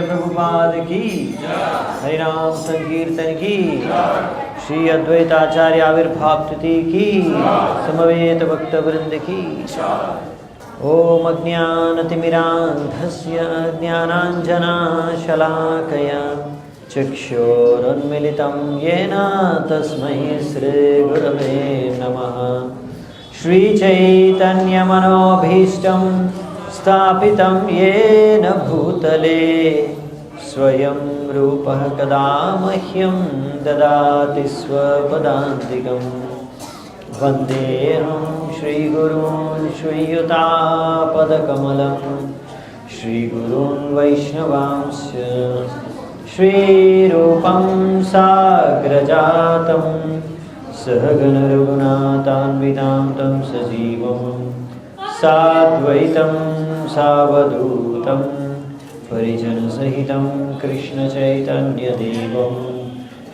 प्रभुपाद की, हरि नाम संकीर्तन की, श्री अद्वैताचार्य आविर्भाव तिथि की, समवेत भक्त वृंद की। ओम अज्ञानतिमिरान्धस्य ज्ञानाञ्जनाशलाकया चक्षुरुन्मिलितं येन तस्मै श्रीगुरवे नमः। श्रीचैतन्यमनोभीष्टं स्थापितं येन भूतले स्वयं रूपः कदा मह्यं ददाति स्वपदान्तिकम्। वन्देऽहं श्रीगुरून् श्रीयुतापदकमलं श्रीगुरून् वैष्णवांश्च श्रीरूपं साग्रजातं सहगणरघुनाथान्वितां तं सजीवं साद्वैतं सावधूतं परिजनसहितं कृष्णचैतन्यदेवं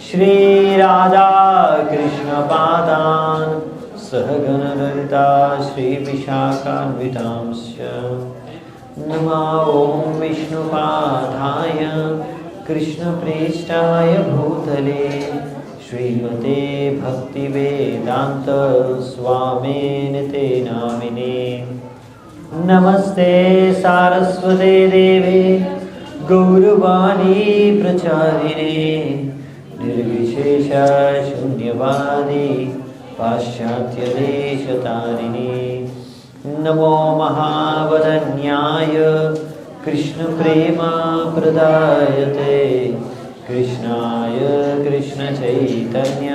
श्रीराधाकृष्णपादान् सहगणललिता श्रीविशाखान्वितांश्च नमो ॐ विष्णुपादाय कृष्णप्रेष्ठाय भूतले श्रीमते भक्तिवेदान्त स्वामिनिते नामिने। नमस्ते सारस्वते देवे गौरवाणी प्रचारिणे निर्विशेष शून्यवादी पाश्चात्यदेशतारिणे। नमो महावदन्याय कृष्णप्रेमप्रदायते कृष्णाय कृष्णचैतन्य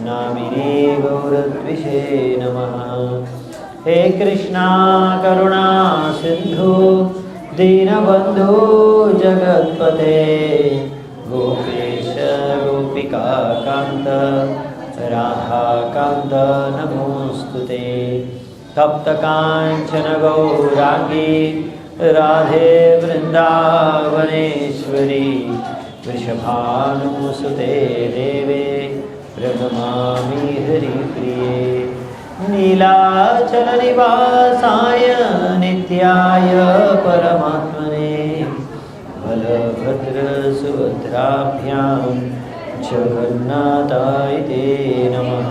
नामिने गौरद्विषे नमः। हे कृष्णा करुणा सिन्धु दीनबन्धो जगत्पते गोपेश गोपिकान्त राधाकान्त नमोऽस्तुते। तप्तकाञ्चन गौराङ्गी राधे वृन्दावनेश्वरी वृषभानुसुते देवे प्रणमामि हरिप्रिये। नीलाचलनिवासाय नित्याय परमात्मने बलभद्रसुभद्राभ्यां जगन्नाथाय ते नमः।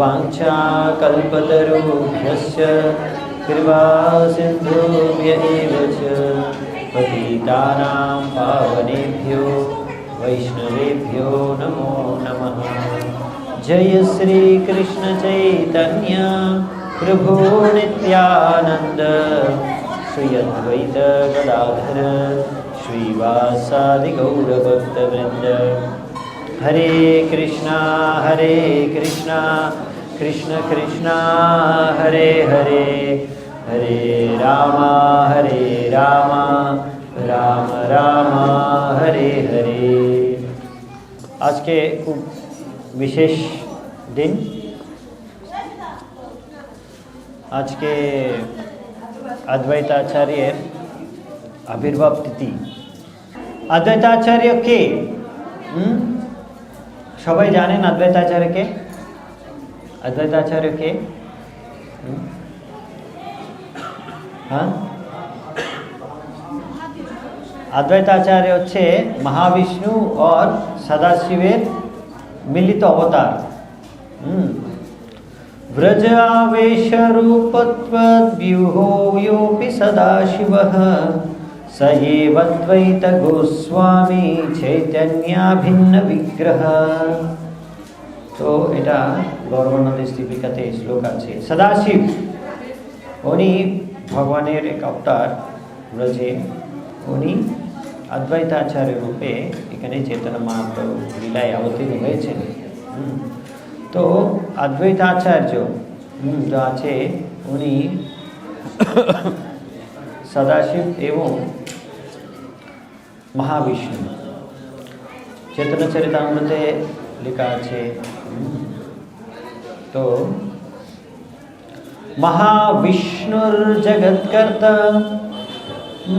वाञ्छाकल्पतरुभ्यश्च कृपासिन्धुभ्य एव च पतितानां पावनेभ्यो वैष्णवेभ्यो नमो नमः। जय श्री कृष्ण चैतन्य प्रभु नित्यानंद श्री अद्वैत गदाधर श्रीवासादि गौरभक्तवृंद। हरे कृष्णा कृष्ण कृष्णा हरे हरे हरे राम राम राम हरे हरे। आज के खूब विशेष दिन, आज के अद्वैताचार्य आविर्भाव तिथि। अद्वैताचार्य के सबाई जानें अद्वैताचार्य के? अद्वैताचार्य के हाँ अद्वैताचार्य होच्छे महाविष्णु और सदाशिवेर मिलित अवतार। व्रज आवेश रूपत्वद्व्यूहो योऽपि सदाशिवः स एवद्वैत गोस्वामी चैतन्याभिन्न विग्रह। तो এটা গৌরবনন্দ স্তিপিকাতে শ্লোক আছে। সদাশিব উনি ভগবানের এক অবতার ব্রজে, উনি अद्वैताचार्य रूपे এখানে चैतन्य महाप्रभु লীলায় অবতীর্ণ হয়েছেন। तो अद्वैताचार्य जो আছে উনি सदाशिव एवं महाविष्णु। चैतन्य चरितामृते लिखा আছে। तो महाविष्णुर्जगत्कर्ता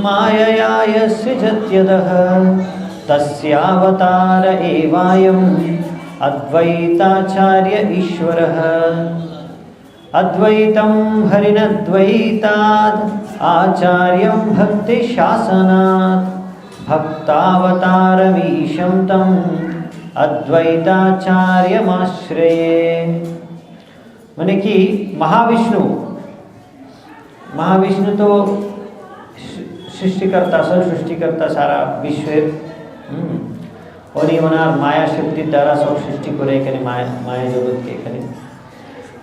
मायया सृजत्यदः तस्यावतार एवायम् अद्वैताचार्य ईश्वरः। अद्वैतं हरिनद्वैतात् आचार्यं भक्तिशासनात् भक्तावतारमीशं तम् अद्वैताचार्यमाश्रये। माने कि महाविष्णु तो सृष्टिकर्ता, सब सृष्टिकर्ता सारा विश्व উনি ওনার মায়া শক্তির দ্বারা সব সৃষ্টি করে এখানে মায়া জগৎকে এখানে।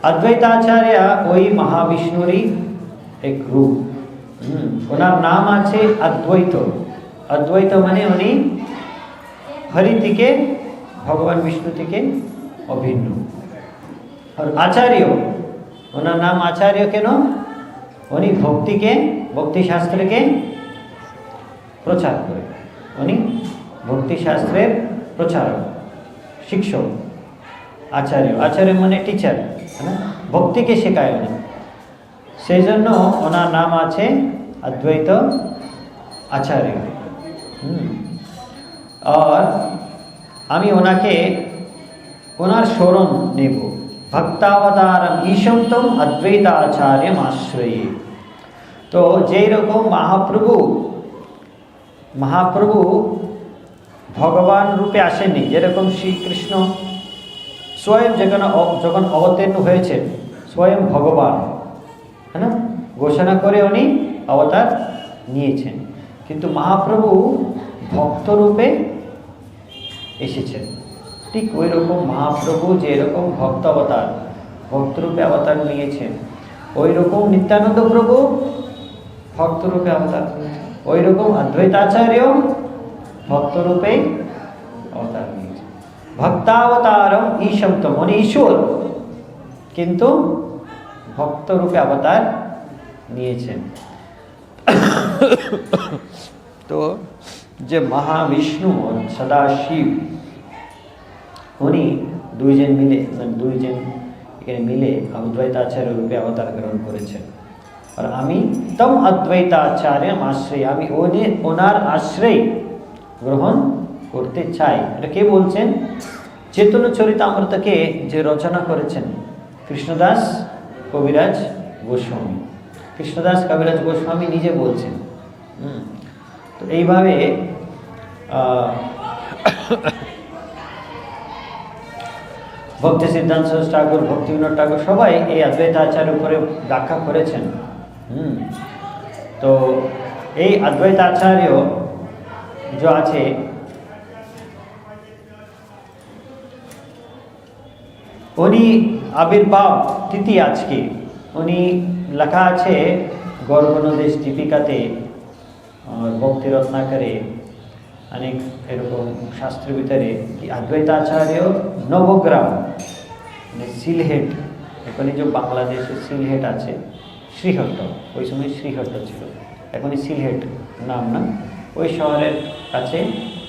অদ্বৈতাচার্য ওই মহাবিষ্ণুরই এক রূপ। ওনার নাম আছে অদ্বৈত। অদ্বৈত মানে উনি হরি থেকে, ভগবান বিষ্ণু থেকে অভিন্ন। আর আচার্য, ওনার নাম আচার্য কেন? উনি ভক্তিকে, ভক্তি শাস্ত্রকে প্রচার করে। উনি ভক্তি শাস্ত্রের প্রচারক, শিক্ষক। আচার্য, আচার্য মানে টিচার, ভক্তিকে শেখায় উনি। সেই জন্য ওনার নাম আছে অদ্বৈত আচার্য। আর আমি ওনাকে, ওনার শরণ নেব। ভক্তাবতারম ঈশন্তম অদ্বৈতাচার্যম আশ্রয়ে। তো যেই রকম মহাপ্রভু ভগবান রূপে আসেননি, যেরকম শ্রীকৃষ্ণ স্বয়ং যখন অবতীর্ণ হয়েছে স্বয়ং ভগবান, হ্যাঁ না, ঘোষণা করে উনি অবতার নিয়েছেন। কিন্তু মহাপ্রভু ভক্ত রূপে এসেছেন। ঠিক ওই রকম মহাপ্রভু যেরকম ভক্ত অবতার, ভক্তরূপে অবতার নিয়েছেন, ওই রকম নিত্যানন্দ প্রভু ভক্তরূপে অবতার নিয়েছেন। ওই রকম অদ্বৈতাচার্য ভক্তরূপে অবতার নিয়েছেন। ভক্তাবতারম ঈশন্তম, উনি ঈশ্বর কিন্তু ভক্তরূপে অবতার নিয়েছেন। তো যে মহাবিষ্ণু সদাশিব, উনি দুইজন এখানে মিলে অদ্বৈতাচার্য রূপে অবতার গ্রহণ করেছেন। আর আমি তম অদ্বৈতাচার্য আশ্রয়, আমি ওনার আশ্রয় গ্রহণ করতে চাই। এটা কে বলছেন? চৈতন্য চরিতামৃতকে যে রচনা করেছেন কৃষ্ণদাস কবিরাজ গোস্বামী। কৃষ্ণদাস কবিরাজ গোস্বামী নিজে বলছেন। তো এইভাবে ভক্তি সিদ্ধান্ত ঠাকুর, ভক্তিবিনোদ ঠাকুর সবাই এই অদ্বৈতাচার্যের উপরে ব্যাখ্যা করেছেন। তো এই অদ্বৈতাচার্য যে আছে, উনি আবির্ভাব তিথি আজকে, উনি লেখা আছে গৌরবনদেশ দীপিকাতে, ভক্তি রত্নাকরে, অনেক এরকম শাস্ত্রের ভিতরে কি অদ্বৈতাচার্য নবগ্রাম, মানে সিলহেট, এখানে যে বাংলাদেশে সিলহেট আছে, শ্রীহট্ট, ওই সময় শ্রীহট্ট ছিল, এখনই সিলহেট নাম না, ওই শহরের কাছে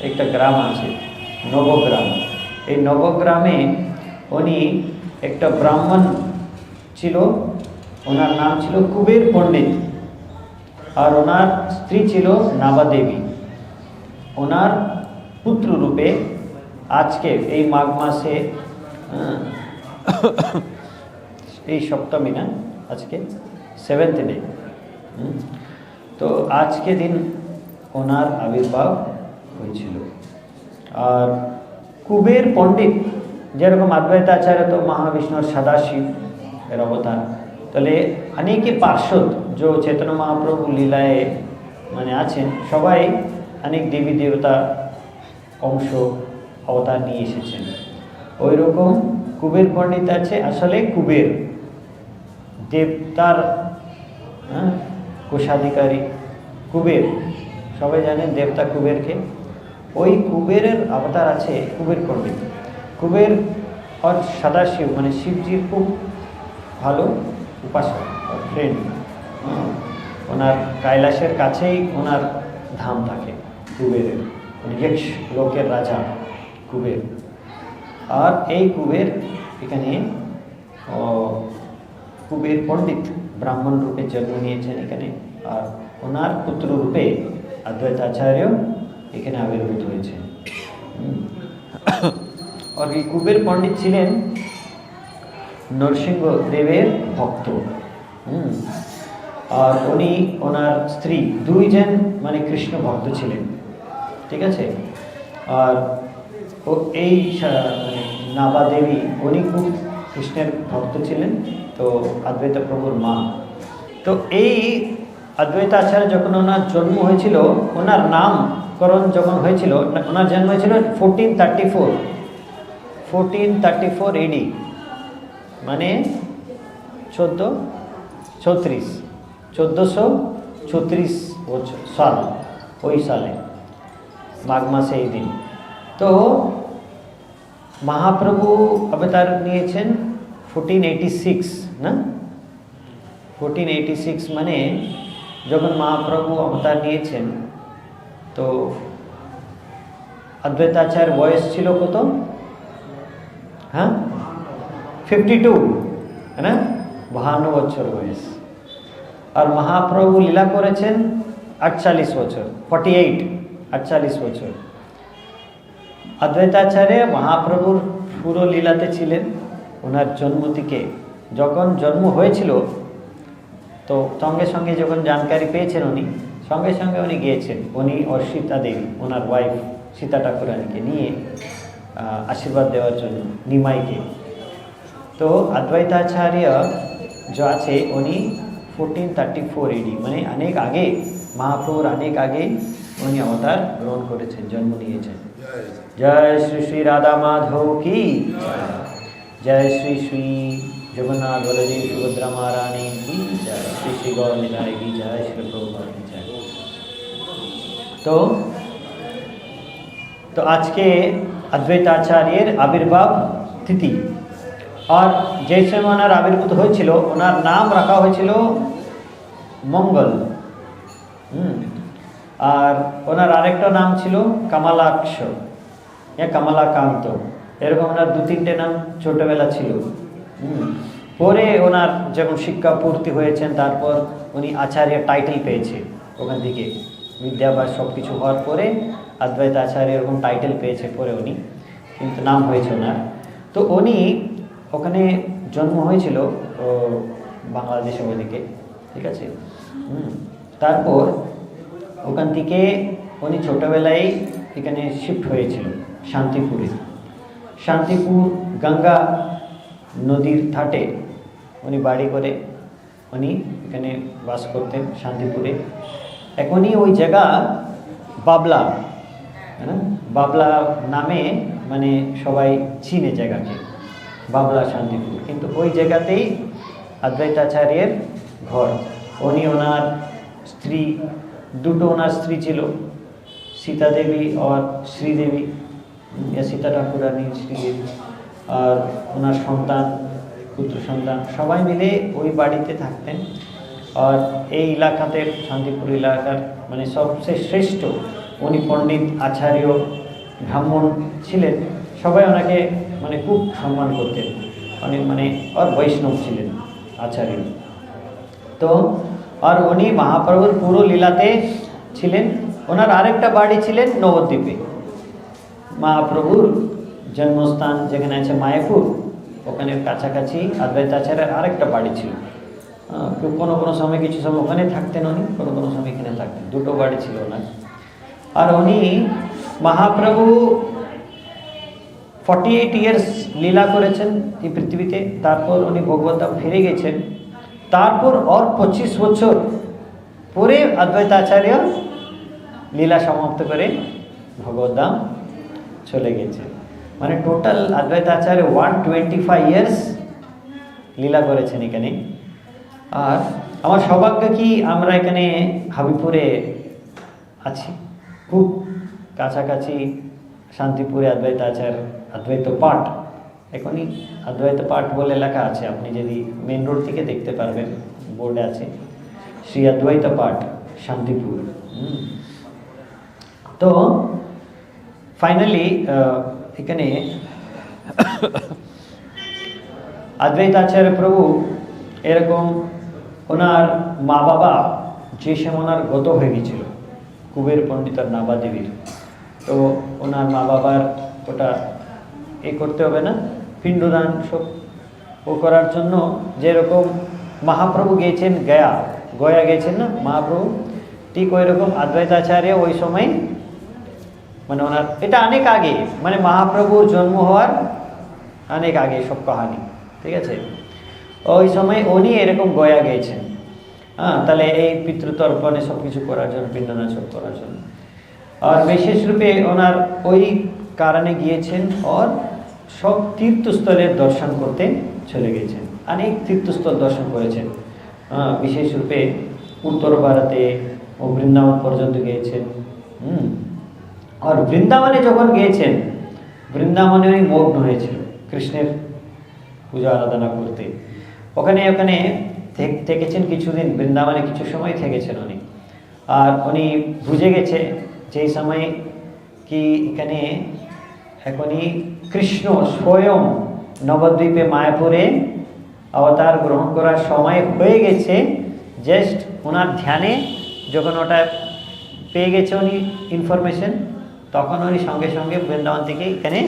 একটা গ্রাম আছে নবগ্রাম। এই নবগ্রামে উনি একটা ব্রাহ্মণ ছিল, ওনার নাম ছিল কুবের পণ্ডিত, আর ওনার স্ত্রী ছিল নাবা দেবী। ওনার পুত্র রূপে আজকে এই মাঘ মাসে, এই সপ্তমী না, আজকে 7th ডে, তো আজকে দিন ওনার আবির্ভাব হয়েছিল। আর কুবের পণ্ডিত যেরকম অদ্বৈতাচার্য তো মহাবিষ্ণুর সদাশিব এর অবতার, তাহলে অনেকে পার্শ্বদ যে চৈতন্য মহাপ্রভু লীলায় মানে আছেন, সবাই অনেক দেবী দেবতা অংশ অবতার নিয়ে এসেছেন। ওই রকম কুবের পণ্ডিত আছে, আসলে কুবের দেবতার কোষাধিকারী কুবের, সবাই জানেন দেবতা কুবেরকে। ওই কুবেরের অবতার আছে কুবের পণ্ডিত। কুবের আর সদাশিব মানে শিবজির খুব ভালো উপাসক, ফ্রেন্ড। ওনার কৈলাসের কাছেই ওনার ধাম থাকে কুবেরের, যক্ষ লোকের রাজা কুবের। আর এই কুবের এখানে কুবের পণ্ডিত ব্রাহ্মণ রূপে জন্ম নিয়েছেন এখানে, আর ওনার পুত্র রূপে অদ্বৈতাচার্য এখানে আবির্ভূত হয়েছেন। আর এই কুবের পণ্ডিত ছিলেন নরসিংহ দেবের ভক্ত। আর উনি ওনার স্ত্রী দুইজন মানে কৃষ্ণ ভক্ত ছিলেন, ঠিক আছে। আর ও এই নাবা দেবী উনি খুব কৃষ্ণের ভক্ত ছিলেন, তো অদ্বৈত প্রভুর মা। তো এই অদ্বৈতাচার্য যখন ওনার জন্ম হয়েছিল, ওনার নাম করণ যখন হয়েছিল, ওনার জন্ম হয়েছিল 1434 এডি, মানে 1436 বছর সাল, ওই সালে মাঘ মাসে এই দিন। তো মহাপ্রভু অবতার নিয়েছেন 1486 না, 1486 মানে যখন মহাপ্রভু অবতার নিয়েছেন তো অদ্বৈতাচার্য বয়স ছিল কত? হ্যাঁ, 52, है ना, 52 বছর বয়স। আর মহাপ্রভু লীলা করেছেন 48 বছর, 48 বছর। অদ্বৈতাচার্য মহাপ্রভুর পুরো লীলাতে ছিলেন। ওনার জন্ম থেকে, যখন জন্ম হয়েছিল তো সঙ্গে সঙ্গে যখন জানকারি পেয়েছেন উনি, সঙ্গে সঙ্গে উনি গিয়েছেন। উনি और সীতা দেবী, ওনার ওয়াইফ সীতা ঠাকুরানীকে নিয়ে আশীর্বাদ দেওয়ার জন্য নিমাইকে। তো অদ্বৈতাচার্য जो আছে উনি 1434 এডি, মানে অনেক আগে, মহাপ্রভুর অনেক আগে উনি অবতার গ্রহণ করেছেন, জন্ম নিয়েছেন। জয় শ্রী শ্রী রাধা মাধব কি জয়, শ্রী শ্রী जगन्नाथ बलदेव सुभद्रा महारानी की जय, श्री श्री गौर निताई की जय, श्री प्रभुपाद की जय। तो आज के अद्वैताचार्यर आविर्भाव तिथि, और जैसे ওনার আবির্ভূত হয়েছিল ওনার নাম রাখা হয়েছিল মঙ্গল। আর ওনার আরেকটা নাম ছিল কমলাক্ষ, কমলাকান্ত, এরকম ওনার 2-3টে নাম ছোটবেলা ছিল। পরে ওনার যখন শিক্ষা পূর্তি হয়েছেন তারপর উনি আচার্য টাইটেল পেয়েছে, ওখান থেকে বিদ্যাভ্যাস সব কিছু হওয়ার পরে অদ্বৈত আচার্য এরকম টাইটেল পেয়েছে পরে উনি, কিন্তু নাম হয়েছে ওনার। তো উনি ওখানে জন্ম হয়েছিল বাংলাদেশের ওদিকে, ঠিক আছে। তারপর ওখান থেকে উনি ছোটোবেলায় এখানে শিফট হয়েছিল শান্তিপুরে। শান্তিপুর গঙ্গা নদীর ঘাটে উনি বাড়ি করে উনি এখানে বাস করতেন শান্তিপুরে। এখনই ওই জায়গা বাবলা, হ্যাঁ, বাবলা নামে মানে সবাই চিনে জায়গাকে, বাবলা শান্তিপুর। কিন্তু ওই জায়গাতেই অদ্বৈতাচার্যের ঘর। উনি ওনার স্ত্রী, দুটো ওনার স্ত্রী ছিল, সীতা দেবী আর শ্রীদেবী, সীতা ঠাকুরানী, শ্রীদেবী, আর ওনার সন্তান, পুত্র সন্তান, সবাই মিলে ওই বাড়িতে থাকতেন। আর এই এলাকাতে, শান্তিপুর এলাকার মানে সবচেয়ে শ্রেষ্ঠ উনি পণ্ডিত, আচার্য, ব্রাহ্মণ ছিলেন। সবাই ওনাকে মানে খুব সম্মান করতেন, অনেক মানে আর বৈষ্ণব ছিলেন আচার্য। তো আর উনি মহাপ্রভুর পুরো লীলাতে ছিলেন। ওনার আরেকটা বাড়ি ছিলেন নবদ্বীপে, মহাপ্রভুর জন্মস্থান যেখানে আছে মায়াপুর, ওখানে কাছাকাছি অদ্বৈতাচার্যের আরেকটা বাড়ি ছিল। কোনো কোনো সময় কিছু সময় ওখানে থাকতেন উনি, কোনো কোনো সময় এখানে থাকতেন, দুটো বাড়ি ছিল ওনার। আর উনি মহাপ্রভু 48 ইয়ার্স লীলা করেছেন এই পৃথিবীতে। তারপর উনি ভগবদ্ধাম ফিরে গেছেন। তারপর আর 25 বছর পরে অদ্বৈতাচার্য লীলা সমাপ্ত করে ভগবদ্ধাম চলে গেছে। মানে টোটাল অদ্বৈতাচার্য 125 ইয়ার্স লীলা করেছেন এখানে। আর আমার সৌভাগ্য কি আমরা এখানে হাবিবপুরে আছি, খুব কাছাকাছি শান্তিপুরে অদ্বৈতাচার্য অদ্বৈত পাঠ, এখনই অদ্বৈত পাঠ বলে লেখা আছে, আপনি যদি মেন রোড থেকে দেখতে পারবেন, বোর্ডে আছে শ্রী অদ্বৈত পাঠ শান্তিপুর। তো ফাইনালি এখানে অদ্বৈতাচার্য প্রভু এরকম ওনার মা বাবা যে সময় ওনার গত হয়ে গেছিল, কুবের পণ্ডিত আর নাবা দেবীর, তো ওনার মা বাবার ওটা করতে হবে না, পিণ্ডদান সব ও করার জন্য যেরকম মহাপ্রভু গিয়েছেন গয়া গেছেন না মহাপ্রভু, ঠিক ওই রকম অদ্বৈতাচার্য ওই সময় মানে ওনার, এটা অনেক আগে, মানে মহাপ্রভুর জন্ম হওয়ার অনেক আগে সব কাহানি, ঠিক আছে। ওই সময় উনি এরকম গয়া গিয়েছেন। তাহলে এই পিতৃতর্পণে সব কিছু করার জন্য, পিণ্ডদান সব করার জন্য। আর বিশেষ রূপে ওনার ওই কারণে গিয়েছেন আর সব তীর্থস্থলের দর্শন করতে চলে গেছেন, অনেক তীর্থস্থল দর্শন করেছেন। বিশেষ রূপে উত্তর ভারতে ও বৃন্দাবন পর্যন্ত গিয়েছেন। আর বৃন্দাবনে যখন গিয়েছেন, বৃন্দাবনে উনি মগ্ন হয়েছিল কৃষ্ণের পূজা আরাধনা করতে। ওখানে ওখানে থেকেছেন কিছুদিন, বৃন্দাবনে কিছু সময় থেকেছেন উনি। আর উনি বুঝে গেছে যেই সময় কি এখানে এখনই কৃষ্ণ স্বয়ং নবদ্বীপে মায়াপুরে অবতার গ্রহণ করার সময় হয়ে গেছে। জাস্ট ওনার ধ্যানে যখন ওটা পেয়ে গেছে উনি ইনফরমেশন, তখন উনি সঙ্গে সঙ্গে বৃন্দাবন থেকে এখানে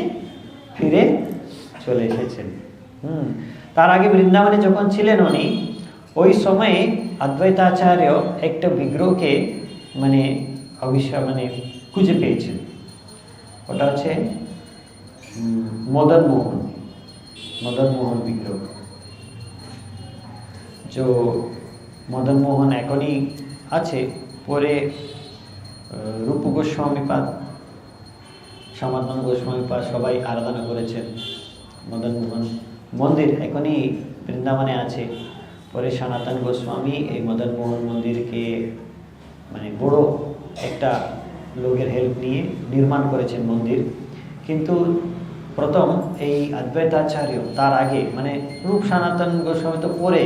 ফিরে চলে এসেছেন। তার আগে বৃন্দাবনে যখন ছিলেন উনি, ওই সময়ে অদ্বৈতাচার্য একটা বিগ্রহকে মানে খুঁজে পেয়েছেন। ওটা হচ্ছে মদন মোহন বিগ্রহ। যে মদন মোহন এখনই আছে, পরে রূপ গোস্বামীপাদ, সনাতন গোস্বামীপাদ সবাই আরাধনা করেছেন। মদন মোহন মন্দির এখনই বৃন্দাবনে আছে। পরে সনাতন গোস্বামী এই মদন মোহন মন্দিরকে মানে বড় একটা লোকের হেল্প নিয়ে নির্মাণ করেছেন মন্দির। কিন্তু প্রথম এই অদ্বৈতাচার্য তার আগে, মানে রূপ সনাতন গোস্বামী তো পরে,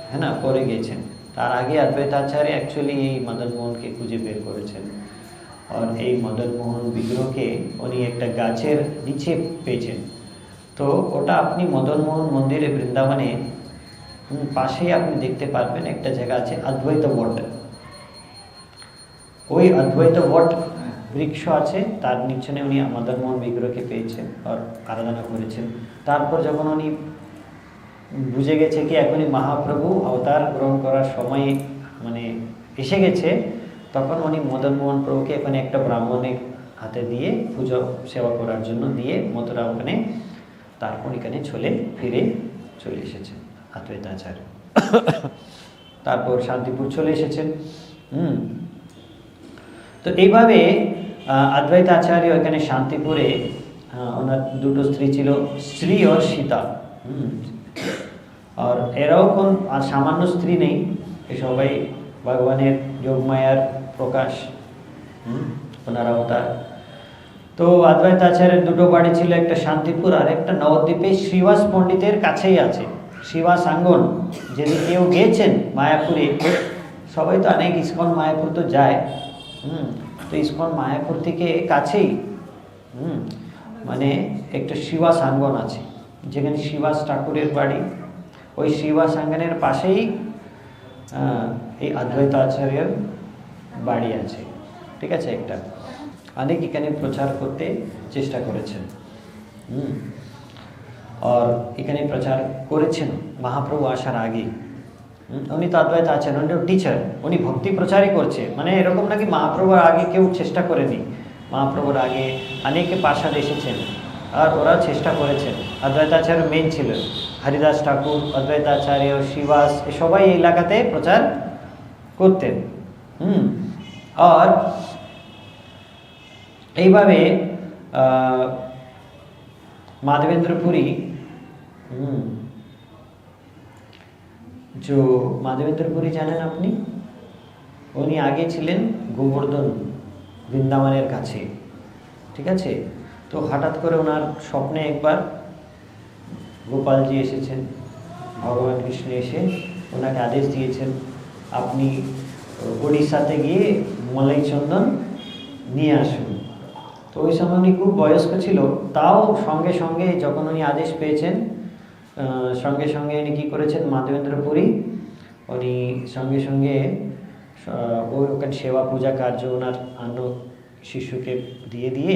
হ্যাঁ না, পরে গিয়েছেন। তার আগে অদ্বৈতাচার্য অ্যাকচুয়ালি এই মদন মোহনকে খুঁজে বের করেছেন। আর এই মদন মোহন বিগ্রহকে উনি একটা গাছের নিচে পেয়েছেন। তো ওটা আপনি মদন মোহন মন্দিরে বৃন্দাবনে পাশেই আপনি দেখতে পারবেন, একটা জায়গা আছে অদ্বৈত বট। ওই অদ্বৈত বট বৃক্ষ আছে, তার নিচে উনি মদন মোহন বিগ্রহকে পেয়েছেন আর আরাধনা করেছেন। তারপর যখন উনি বুঝে গেছে কি এখনই মহাপ্রভু অবতার গ্রহণ করার সময় মানে এসে গেছে, তখন উনি মদন মোহন প্রভুকে এখানে একটা ব্রাহ্মণের হাতে দিয়ে পুজো সেবা করার জন্য দিয়ে মথুরা ওখানে, তারপর এখানে ফিরে চলে এসেছেন অদ্বৈতাচার্য। তারপর শান্তিপুর চলে এসেছেন। তো এইভাবে অদ্বৈতাচার্য এখানে শান্তিপুরে, ওনার দুটো স্ত্রী ছিল, শ্রী আর সীতা। আর এরাও কোন সামান্য স্ত্রী নেই, এ সবাই ভগবানের যোগমায়ার প্রকাশ, ওনার অবতার। তো অদ্বৈতাচার্যের দুটো বাড়ি ছিল, একটা শান্তিপুর আর একটা নবদ্বীপে শ্রীবাস পণ্ডিতের কাছেই আছে। শ্রীবাস আঙ্গন, যদি কেউ গিয়েছেন মায়াপুরে, সবাই তো অনেক ইস্কন মায়াপুর তো যায়। তো ইস্কন মায়াপুর থেকে কাছেই মানে একটা শ্রীবাস আঙ্গন আছে, যেখানে শ্রীবাস ঠাকুরের বাড়ি। ওই শ্রীবাস আঙ্গনের পাশেই এই অদ্বৈতাচার্যের বাড়ি আছে। ঠিক আছে, একটা অনেক এখানে প্রচার করতে চেষ্টা করেছেন। আর এখানে প্রচার করেছেন মহাপ্রভু আসার আগে। উনি তো অদ্বৈতাচার্য, উনি টিচার, উনি ভক্তি প্রচারই করছে। মানে এরকম নাকি মহাপ্রভুর আগে কেউ চেষ্টা করেনি। মহাপ্রভুর আগে অনেকে পার্ষদ এসেছেন আর ওরা চেষ্টা করেছেন। অদ্বৈতাচার্য মেন ছিলেন, হরিদাস ঠাকুর, অদ্বৈতাচার্য, শ্রীবাস, সবাই এই এলাকাতে প্রচার করতেন। আর এইভাবে মাধবেন্দ্রপুরী, যে মাধবেন্দ্রপুরী জানেন আপনি, উনি আগে ছিলেন গোবর্ধন বৃন্দাবনের কাছে। ঠিক আছে, তো হঠাৎ করে ওনার স্বপ্নে একবার গোপালজি এসেছেন, ভগবান কৃষ্ণ এসে ওনাকে আদেশ দিয়েছেন, আপনি উড়িষ্যাতে গিয়ে মলাই চন্দন নিয়ে আসুন। তো ওই সময় উনি খুব বয়স্ক ছিল, তাও সঙ্গে সঙ্গে যখন উনি আদেশ পেয়েছেন, সঙ্গে সঙ্গে উনি কী করেছেন, মাধবেন্দ্রপুরী উনি সঙ্গে সঙ্গে ওখানে সেবা পূজা কার্য ওনার অন্য শিশুকে দিয়ে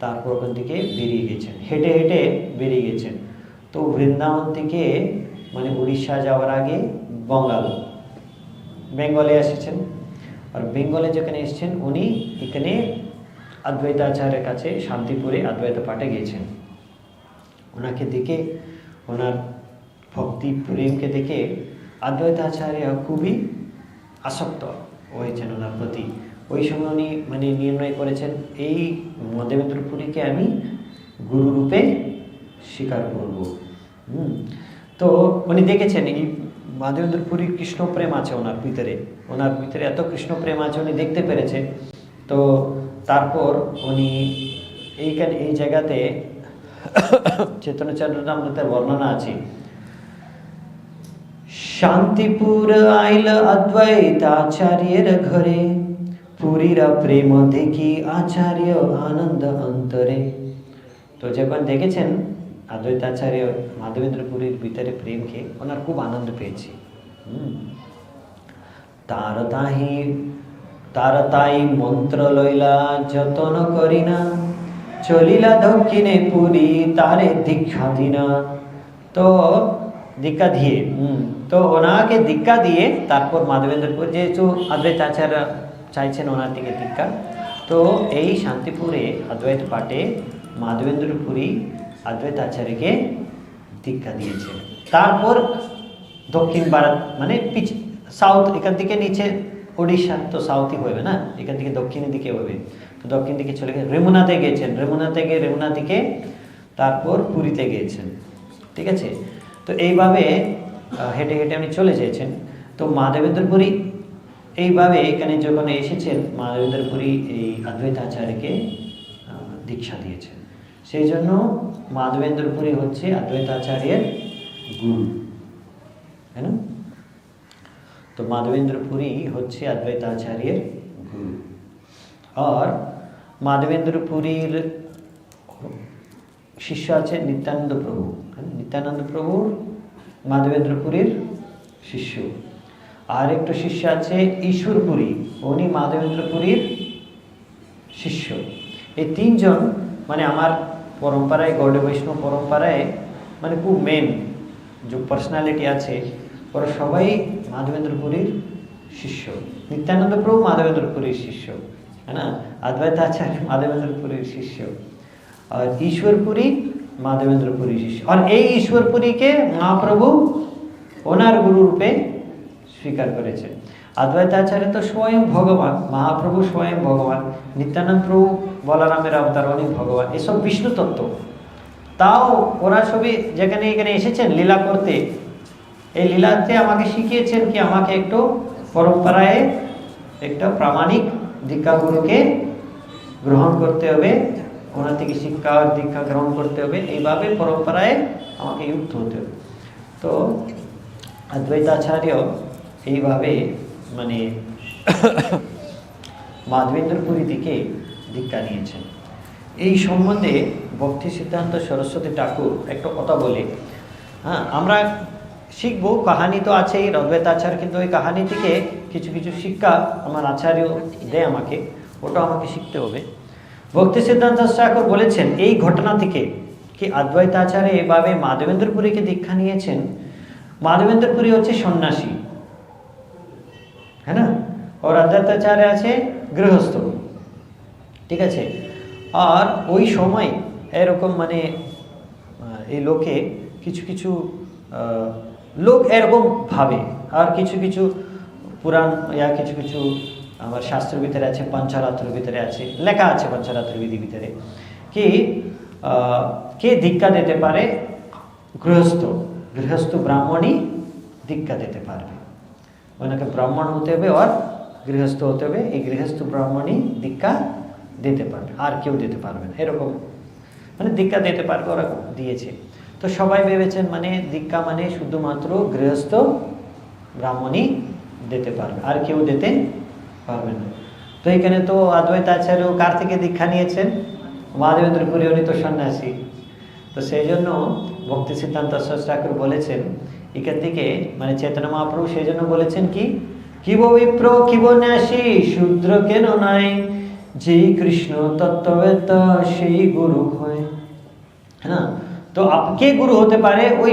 তারপর ওখান থেকে বেরিয়ে গেছেন, হেঁটে হেঁটে বেরিয়ে গেছেন। তো বৃন্দাবন থেকে মানে উড়িষ্যা যাওয়ার আগে বেঙ্গলে এসেছেন। আর বেঙ্গলে যেখানে এসেছেন উনি এখানে অদ্বৈতাচার্যের কাছে শান্তিপুরে অদ্বৈত পাঠে গিয়েছেন। ওনাকে দেখে, ওনার ভক্তি প্রেমকে দেখে অদ্বৈতাচার্য খুবই আসক্ত হয়েছেন ওনার প্রতি। ওই সময় উনি মানে নির্ণয় করেছেন এই মাধবেন্দ্র পুরীকে আমি গুরুরূপে স্বীকার করব। তো উনি দেখেছেন এই মাধবেন্দ্র পুরীর কৃষ্ণ প্রেম আছে ওনার ভিতরে এত কৃষ্ণ প্রেম আছে উনি দেখতে পেরেছে। তো তারপর উনি এই জায়গাতে চৈতন্য চরিতামৃতের বর্ণনা আছে, শান্তিপুর আইল অদ্বৈত আচার্যের ঘরে, পুরীরা প্রেম দেখি আচার্য আনন্দ অন্তরে। তো যখন দেখেছেন অদ্বৈতাচার্য মাধবেন্দ্র পুরীর ভিতরে প্রেমকে, ওনার খুব আনন্দ পেয়েছে। তার তাই মন্ত্র লইলা যতন করিনা, চলিলা দক্ষিণে পুরী তারে দীক্ষা দিনা। তো দীক্ষা দিয়ে তো ওনাকে দীক্ষা দিয়ে তারপর মাধবেন্দ্রপুর, যেহেতু অদ্বৈতাচার্য চাইছেন ওনার দিকে দীক্ষা, তো এই শান্তিপুরে অদ্বৈত পাঠে মাধবেন্দ্রপুরী অদ্বৈতাচার্যকে দীক্ষা দিয়েছেন। তারপর দক্ষিণ ভারত মানে সাউথ, এখান থেকে নিচে ওড়িশা তো সাউথই হবে না, এখান থেকে দক্ষিণের দিকে হবে। তো দক্ষিণ দিকে চলে গেছেন, রেমুনাতে গিয়েছেন, রেমুনা থেকে তারপর পুরীতে গিয়েছেন। ঠিক আছে, তো এইভাবে হেঁটে হেঁটে উনি চলে যেয়েছেন। তো মাধবেন্দ্রপুরী এইভাবে এখানে যখন এসেছেন, মাধবেন্দ্রপুরী এই অদ্বৈতাচার্যকে দীক্ষা দিয়েছেন। সেই জন্য মাধবেন্দ্রপুরী হচ্ছে অদ্বৈতাচার্যের গুরু, তাই না? তো মাধবেন্দ্রপুরী হচ্ছে অদ্বৈতাচার্যের গুরু। আর মাধবেন্দ্রপুরীর শিষ্য আছে নিত্যানন্দ প্রভু, নিত্যানন্দ প্রভুর মাধবেন্দ্রপুরীর শিষ্য। আর একটু শিষ্য আছে ঈশ্বরপুরী, উনি মাধবেন্দ্রপুরীর শিষ্য। এই তিনজন মানে আমার পরম্পরায়, গৌড় বৈষ্ণব পরম্পরায় মানে খুব মেন যে পার্সোনালিটি আছে, ওরা সবাই মাধবেন্দ্রপুরীর শিষ্য। নিত্যানন্দ প্রভু মাধবেন্দ্রপুরীর শিষ্য, है ना? अद्वैताचार्य माधवेंद्रपुरी शिष्य और ईश्वरपुरी माधवेंद्रपुरी शिष्य। और এই ईश्वरपुरीকে মহাপ্রভু ওনার গুরু রূপে স্বীকার করেছেন। अद्वैताचार्य তো স্বয়ং ভগবান, মহাপ্রভু স্বয়ং ভগবান, নিত্যানন্দ প্রভু বলরামের অবতার, অনেক ভগবান, এসব বিষ্ণু তত্ত্ব। তাও ওরা সবই যেখানে এখানে এসেছেন লীলা করতে, এই লীলাতে আমাকে শিখিয়েছেন কি আমাকে একটু পরম্পরায় একটা প্রামাণিক দীক্ষা গুরুকে গ্রহণ করতে হবে, ওনার থেকে শিক্ষা দীক্ষা গ্রহণ করতে হবে, এইভাবে পরম্পরায় আমাকে যুক্ত হতে হবে। তো অদ্বৈতাচার্য এইভাবে মানে মাধবেন্দ্রপুরী থেকে দীক্ষা নিয়েছেন। এই সম্বন্ধে ভক্তি সিদ্ধান্ত সরস্বতী ঠাকুর একটা কথা বলে, হ্যাঁ আমরা শিখবো, কাহানি তো আছেই অদ্বৈতাচার্য, কিন্তু ওই কাহানি থেকে কিছু কিছু শিক্ষা আমার আচার্য দেয় আমাকে, ওটা আমাকে শিখতে হবে। ভক্তি সিদ্ধান্ত ঠাকুর বলেছেন এই ঘটনা থেকে কি অদ্বৈতাচার্য এভাবে মাধবেন্দ্রপুরীকে দীক্ষা নিয়েছেন। মাধবেন্দ্রপুরী হচ্ছে সন্ন্যাসী, হ্যাঁ না, और अद्वैताचार्य আছে গৃহস্থ, ঠিক আছে। আর ওই সময় এরকম মানে এই লোকে কিছু কিছু লোক এরকম ভাবে, আর কিছু কিছু পুরাণ ইয়া কিছু কিছু আমার শাস্ত্রের ভিতরে আছে, পঞ্চরাত্রের ভিতরে আছে, লেখা আছে পঞ্চরাত্র বিধি ভিতরে কি কে দীক্ষা দিতে পারে, গৃহস্থ ব্রাহ্মণই দীক্ষা দিতে পারবে, ওনাকে ব্রাহ্মণ হতে হবে আর গৃহস্থ হতে হবে, এই গৃহস্থ ব্রাহ্মণই দীক্ষা দিতে পারবে, আর কেউ দিতে পারবে না, এরকম মানে দীক্ষা দিতে পারবে, ওরা দিয়েছে। তো সবাই ভেবেছেন মানে দীক্ষা মানে শুধুমাত্র গৃহস্থ ব্রাহ্মণই দিতে পারবে, আর কেউ দিতে পারবে না। তো এখানে তো অদ্বৈতাচার্য কার থেকে দীক্ষা নিয়েছেন, মাধবেন্দ্রপুরী, উনি তো সন্ন্যাসী। তো সেই জন্য ভক্তি সিদ্ধান্ত ঠাকুর বলেছেন এখান থেকে মানে চৈতন্য মহাপ্রভু সেই জন্য বলেছেন কি কিব বিপ্র কিব ন্যাসী শূদ্র কেন নাই, যেই কৃষ্ণ তত্ত্ববেত্তা সেই গুরু হয়, হ্যাঁ। তো কে গুরু হতে পারে, ওই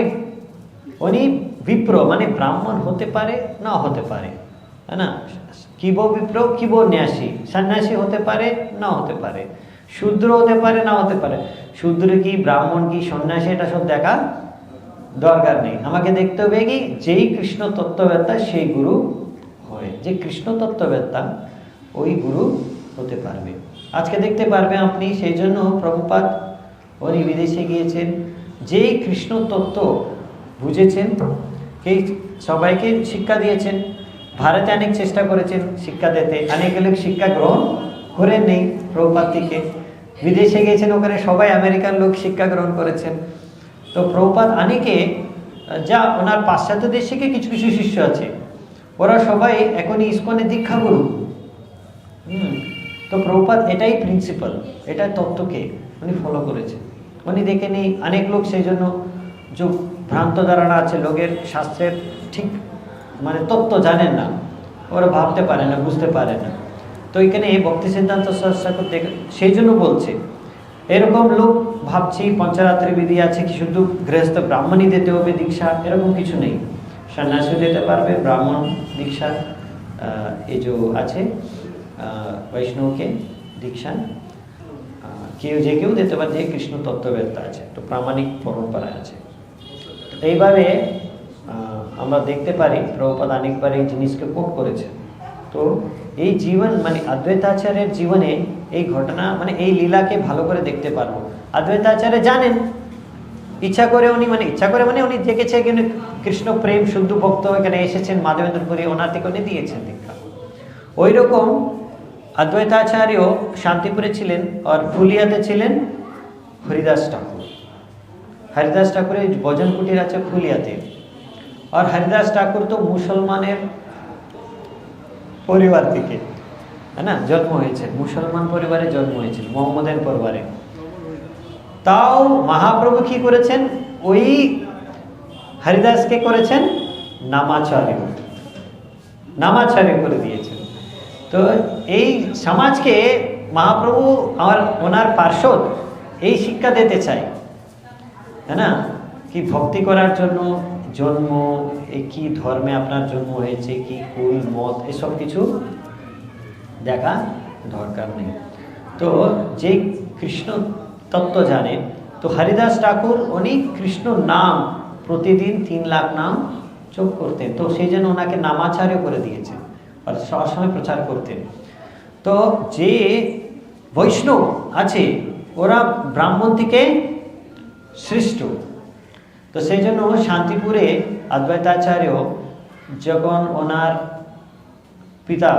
উনি বিপ্র মানে ব্রাহ্মণ হতে পারে না হতে পারে, है ना। কিব বিপ্র কিব ন্যাসী, সন্ন্যাসী হতে পারে না হতে পারে, শূদ্র হতে পারে না হতে পারে। শূদ্র কি ব্রাহ্মণ কি সন্ন্যাসী এটা সব দেখা দরকার নেই, আমাকে দেখতে হবে কি যেই কৃষ্ণ তত্ত্ববেত্তা সেই গুরু হয়। যে কৃষ্ণ তত্ত্ববেত্তা ওই গুরু হতে পারবে। আজকে দেখতে পারবে আপনি, সেই জন্য প্রভুপাদ উনি বিদেশে গিয়েছেন, যেই কৃষ্ণ তত্ত্ব বুঝেছেন এই সবাইকে শিক্ষা দিয়েছেন। ভারতে অনেক চেষ্টা করেছেন শিক্ষা দিতে, অনেক লোক শিক্ষা গ্রহণ করে নেই প্রভুপাদ থেকে। বিদেশে গিয়েছেন, ওখানে সবাই আমেরিকান লোক শিক্ষা গ্রহণ করেছেন। তো প্রভুপাদ অনেকে যা ওনার পাশ্চাত্য দেশ থেকে কিছু কিছু শিষ্য আছে, ওরা সবাই এখনই ইসকনে দীক্ষাগুরু। তো প্রভুপাদ এটাই প্রিন্সিপাল, এটাই তত্ত্বকে উনি ফলো করেছেন। উনি দেখেনি অনেক লোক সেই জন্য যে ভ্রান্ত ধারণা আছে, লোকের শাস্ত্রের ঠিক মানে তত্ত্ব জানেন না, ওরা ভাবতে পারে না, বুঝতে পারে না। তো এখানে এই ভক্তি সিদ্ধান্ত ঠাকুর দেখে সেই জন্য বলছে, এরকম লোক ভাবছি পঞ্চরাত্রি বিধি আছে কি শুধু গৃহস্থ ব্রাহ্মণই দিতে হবে দীক্ষা, এরকম কিছু নেই। সন্ন্যাসী দিতে পারবে, ব্রাহ্মণ দীক্ষা এই যে আছে বৈষ্ণবকে দীক্ষা কেউ যে কেউ দিতে পারে, যে কৃষ্ণ তত্ত্ববেত্তা আছে, তো প্রামাণিক পরম্পরা আছে। এইভাবে আমরা দেখতে পারি প্রভুপাদ অনেকবার এই জিনিসকে কোট করেছেন। তো এই জীবন মানে অদ্বৈতাচার্যের জীবনে এই ঘটনা মানে এই লীলাকে ভালো করে দেখতে পারবো। অদ্বৈতাচার্য জানেন, ইচ্ছা করে উনি উনি দেখেছে কিন্তু কৃষ্ণ প্রেম শুদ্ধ ভক্ত এখানে এসেছেন মাধবেন্দ্রপুরী, ওনার থেকে উনি দিয়েছেন দীক্ষা। ওই রকম অদ্বৈতাচার্য শান্তিপুরে ছিলেন, আর ফুলিয়াতে ছিলেন হরিদাস ঠাকুর। হরিদাস ঠাকুরের ভজন কুটির আছে ফুলিয়াতে। আর হরিদাস ঠাকুর তো মুসলমানের পরিবার থেকে না জন্ম হয়েছেন, মুসলমান পরিবারে জন্ম হয়েছেন, মোহাম্মদের পরিবারে। তাও মহাপ্রভু কি করেছেন, ওই হরিদাসকে করেছেন নামাচার্য করে দিয়েছেন। তো এই সমাজকে মহাপ্রভু আর ওনার পার্শ্বদ এই শিক্ষা দিতে চাই, তাই না, কি ভক্তি করার জন্য জন্ম, কি ধর্মে আপনার জন্ম হয়েছে, কি কুল মত, এসব কিছু দেখা দরকার নেই। তো যে কৃষ্ণ তত্ত্ব জানে, তো হরিদাস ঠাকুর উনি কৃষ্ণ নাম প্রতিদিন 3 লাখ নাম যোগ করতেন। তো সেই জন্য ওনাকে নামাচার্য করে দিয়েছেন আর সবসময় প্রচার করতেন। তো যে বৈষ্ণব আছে ওরা ব্রাহ্মণ থেকে সৃষ্ট। তো সেই জন্য শান্তিপুরে অদ্বৈতাচার্য যখন ওনার পিতা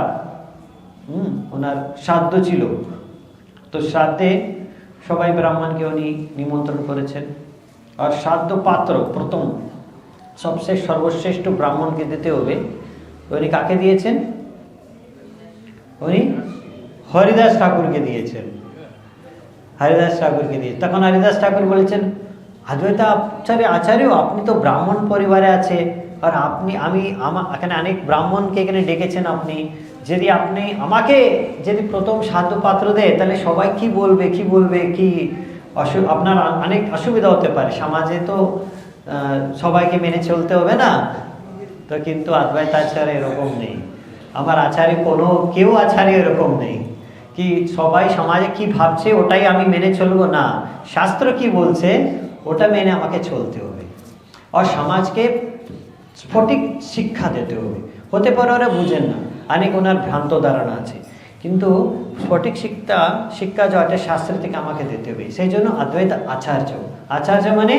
ওনার শ্রাদ্ধ ছিল, তো শ্রাদ্ধে সবাই ব্রাহ্মণকে উনি নিমন্ত্রণ করেছেন। আর শ্রাদ্ধ পাত্র প্রথম সবচেয়ে সর্বশ্রেষ্ঠ ব্রাহ্মণকে দিতে হবে, উনি কাকে দিয়েছেন, উনি হরিদাস ঠাকুরকে দিয়েছেন। তখন হরিদাস ঠাকুর বলেছেন, আচার্য আপনি তো ব্রাহ্মণ পরিবারে আছে, আর এখানে অনেক ব্রাহ্মণকে এখানে ডেকেছেন আপনি, যদি আপনি আমাকে যদি প্রথম সাধ্য পাত্র দেয় তাহলে সবাই কি বলবে কি আপনার অনেক অসুবিধা হতে পারে, সমাজে তো সবাইকে মেনে চলতে হবে না। তো কিন্তু অদ্বৈতাচার্য এরকম নেই, আমার আচার্য কেউ আচার্য এরকম নেই কি সবাই সমাজে কি ভাবছে ওটাই আমি মেনে চলবো না, শাস্ত্র কি বলছে ওটা মেনে আমাকে চলতে হবে। আর সমাজকে সঠিক শিক্ষা দিতে হবে। হতে পারে ওরা বুঝেন না, অনেক ওনার ভ্রান্ত ধারণা আছে, কিন্তু সঠিক শিক্ষা যেটা শাস্ত্র থেকে আমাকে দিতে হবে। সেই জন্য অদ্বৈত আচার্য মানে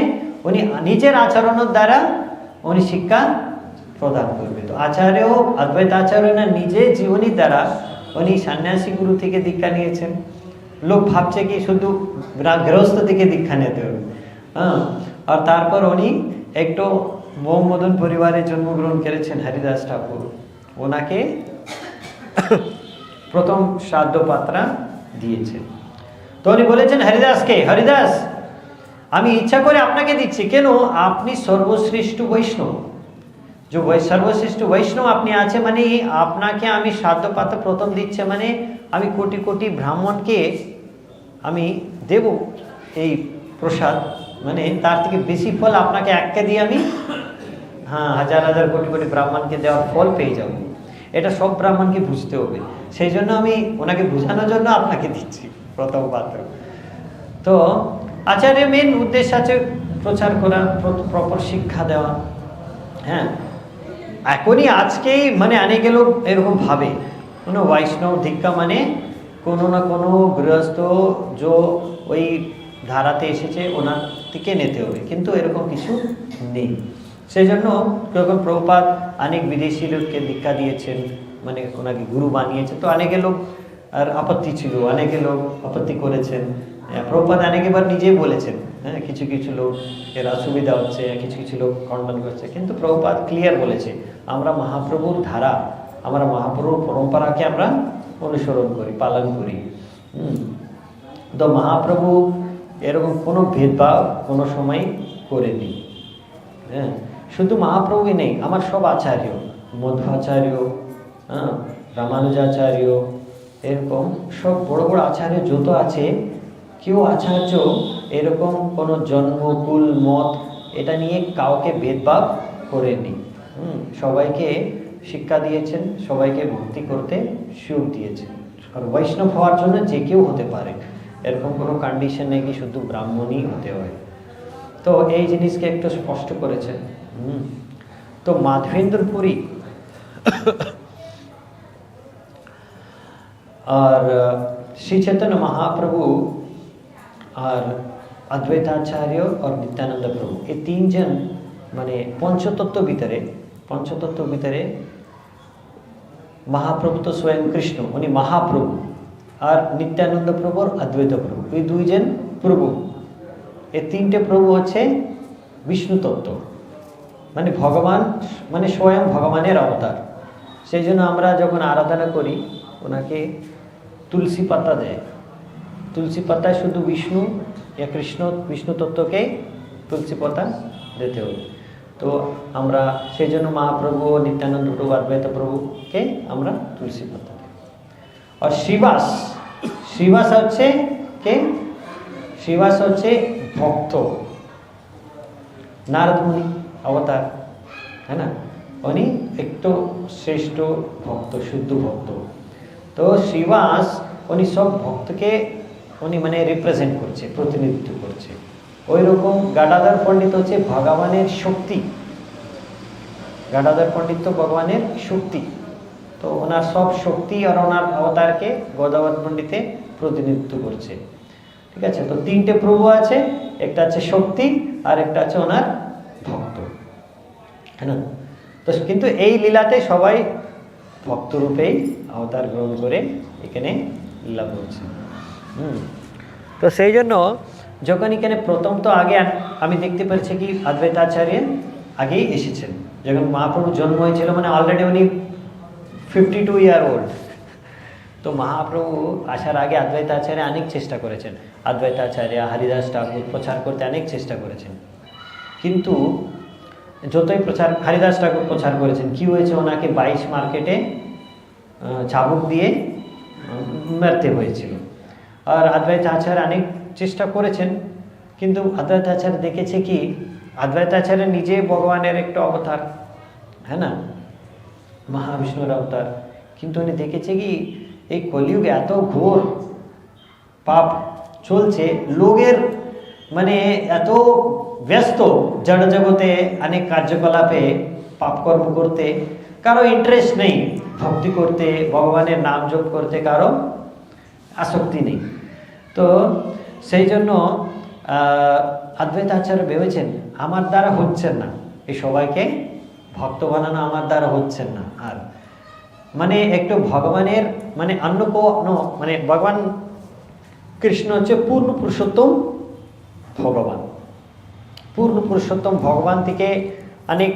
উনি নিজের আচরণের দ্বারা উনি শিক্ষা প্রদান করবে। তো অদ্বৈতাচার্য না নিজের জীবনীর দ্বারা উনি সন্ন্যাসী গুরু থেকে দীক্ষা নিয়েছেন। লোক ভাবছে কি শুধু গৃহস্থ থেকে দীক্ষা নিতে হবে, আর তারপর উনি একটু মোহাম্মদন পরিবারে জন্মগ্রহণ করেছেন হরিদাস ঠাকুর, ওনাকে প্রথম শ্রাদ্ধ পাত্রা দিয়েছেন। তো উনি বলেছেন হরিদাস আমি ইচ্ছা করে আপনাকে দিচ্ছি, কেন আপনি সর্বশ্রেষ্ঠ বৈষ্ণব, যে সর্বশ্রেষ্ঠ বৈষ্ণব আপনি আছে, মানে আপনাকে আমি শ্রাদ্ধ পাত্র প্রথম দিচ্ছে, মানে আমি কোটি কোটি ব্রাহ্মণকে আমি দেব এই প্রসাদ, মানে তার থেকে বেশি ফল আপনাকে এককে দিয়ে আমি হাজার হাজার কোটি কোটি ব্রাহ্মণকে দেওয়ার ফল পেয়ে যাব। এটা সব ব্রাহ্মণকে বুঝতে হবে, সেই জন্য আমি ওনাকে বোঝানোর জন্য আপনাকে দিচ্ছি প্রথম পাত্র। তো আচার্যের মেন উদ্দেশ্য আছে প্রচার করা, প্রপার শিক্ষা দেওয়া। এখনই আজকেই মানে অনেকে লোক এরকম ভাবে বৈষ্ণব দীক্ষা মানে কোনো না কোনো গৃহস্থ যে ওই ধারাতে এসেছে ওনার থেকে নিতে হবে, কিন্তু এরকম কিছু নেই। সেই জন্য যখন প্রভুপাদ অনেক বিদেশি লোককে দীক্ষা দিয়েছেন, মানে ওনাকে গুরু বানিয়েছেন, তো অনেকে লোক আর আপত্তি ছিল, অনেকে লোক আপত্তি করেছেন। প্রভুপাদ অনেকবার নিজেই বলেছেন, হ্যাঁ কিছু কিছু লোক এর অসুবিধা হচ্ছে, কিছু কিছু লোক খণ্ডন করছে, কিন্তু প্রভুপাদ ক্লিয়ার বলেছে আমরা মহাপ্রভুর ধারা, আমরা মহাপ্রভুর পরম্পরাকে আমরা অনুসরণ করি, পালন করি। তো মহাপ্রভু এরকম কোনো ভেদভাব কোনো সময় করেনি। হ্যাঁ, শুধু মহাপ্রভুই নেই, আমার সব আচার্য, মধ্বাচার্য, হ্যাঁ, রামানুজাচার্য, এরকম সব বড় বড় আচার্য যত আছে, কেউ আচার্য এরকম কোনো জন্মকুল মত এটা নিয়ে কাউকে ভেদভাব করেনি। সবাইকে শিক্ষা দিয়েছেন, সবাইকে ভক্তি করতে সুখ দিয়েছেন। আর বৈষ্ণব হওয়ার জন্য যে কেউ হতে পারে, এরকম কোনো কন্ডিশন নেই কি শুধু ব্রাহ্মণই হতে হয়। তো এই জিনিসকে একটু স্পষ্ট করেছেন। তো মাধবেন্দ্র পুরী আর শ্রী চৈতন্য মহাপ্রভু আর অদ্বৈতাচার্য আর নিত্যানন্দ প্রভু, এই তিনজন মানে পঞ্চতত্ত্ব ভিতরে মহাপ্রভু তো স্বয়ং কৃষ্ণ, উনি মহাপ্রভু, আর নিত্যানন্দ প্রভু আর অদ্বৈত প্রভু, এই দুইজন প্রভু। এই তিনটে প্রভু হচ্ছে বিষ্ণু তত্ত্ব, মানে ভগবান, মানে স্বয়ং ভগবানের অবতার। সেই জন্য আমরা যখন আরাধনা করি ওনাকে তুলসী পাতা দেয়, তুলসী পাতায় শুধু বিষ্ণু या কৃষ্ণ বিষ্ণু তত্ত্বকে তুলসী পাতা দিতে হবে। তো আমরা সেই জন্য মহাপ্রভু, নিত্যানন্দ প্রভু, অদ্বৈত প্রভুকে আমরা তুলসী পাতা দিই। আর শ্রীবাস হচ্ছে কে? শ্রীবাস হচ্ছে ভক্ত, নারদ মুনি অবতার, है ना, উনি একটু শ্রেষ্ঠ ভক্ত, শুদ্ধ ভক্ত। তো শ্রীবাস উনি সব ভক্তকে উনি মানে রিপ্রেজেন্ট করছে, প্রতিনিধিত্ব করছে। ওই রকম গাদাধর পণ্ডিত হচ্ছে ভগবানের শক্তি, গাদাধর পণ্ডিত তো ভগবানের শক্তি। তো ওনার সব শক্তি আর ওনার অবতারকে গদাধর পণ্ডিতে প্রতিনিধিত্ব করছে। ঠিক আছে, তো তিনটে প্রভু আছে, একটা আছে শক্তি আর একটা আছে ওনার ভক্ত, হ্যাঁ না। তো কিন্তু এই লীলাতে সবাই ভক্তরূপেই অবতার গ্রহণ করে এখানে লীলা করছে। তো সেই জন্য যখন এখানে প্রথম তো আগে আমি দেখতে পাচ্ছি কি অদ্বৈতাচার্য আগেই এসেছেন, যখন মহাপ্রভুর জন্ম হয়েছিল, মানে অলরেডি উনি 52 ইয়ার ওল্ড। তো মহাপ্রভু আসার আগে অদ্বৈতাচার্য অনেক চেষ্টা করেছেন, অদ্বৈতাচার্য হরিদাস ঠাকুর প্রচার করতে অনেক চেষ্টা করেছেন, কিন্তু যতই প্রচার হরিদাস ঠাকুর প্রচার করেছেন, কি হয়েছে, ওনাকে 22 মার্কেটে চাবুক দিয়ে মারতে হয়েছিল। আর অদ্বৈতাচার্য অনেক চেষ্টা করেছেন, কিন্তু অদ্বৈতাচার্য দেখেছে কি অদ্বৈতাচার্য নিজে ভগবানের একটু অবতার, হ্যাঁ না, মহাবিষ্ণুর অবতার, কিন্তু উনি দেখেছে কি এই কলিযুগে এত ঘোর পাপ চলছে, লোকের মানে এত ব্যস্ত জড় জগতে অনেক কার্যকলাপে পাপকর্ম করতে, কারো ইন্টারেস্ট নেই ভক্তি করতে, ভগবানের নাম জপ করতে কারো আসক্তি নেই। তো সেই জন্য অদ্বৈতাচার্য ভেবেছেন আমার দ্বারা হচ্ছেন না, এই সবাইকে ভক্ত বানানো আমার দ্বারা হচ্ছেন না, আর মানে একটু ভগবানের মানে অন্য কোনো মানে ভগবান কৃষ্ণ হচ্ছে পূর্ণ পুরুষোত্তম ভগবান, পূর্ণ পুরুষোত্তম ভগবান থেকে অনেক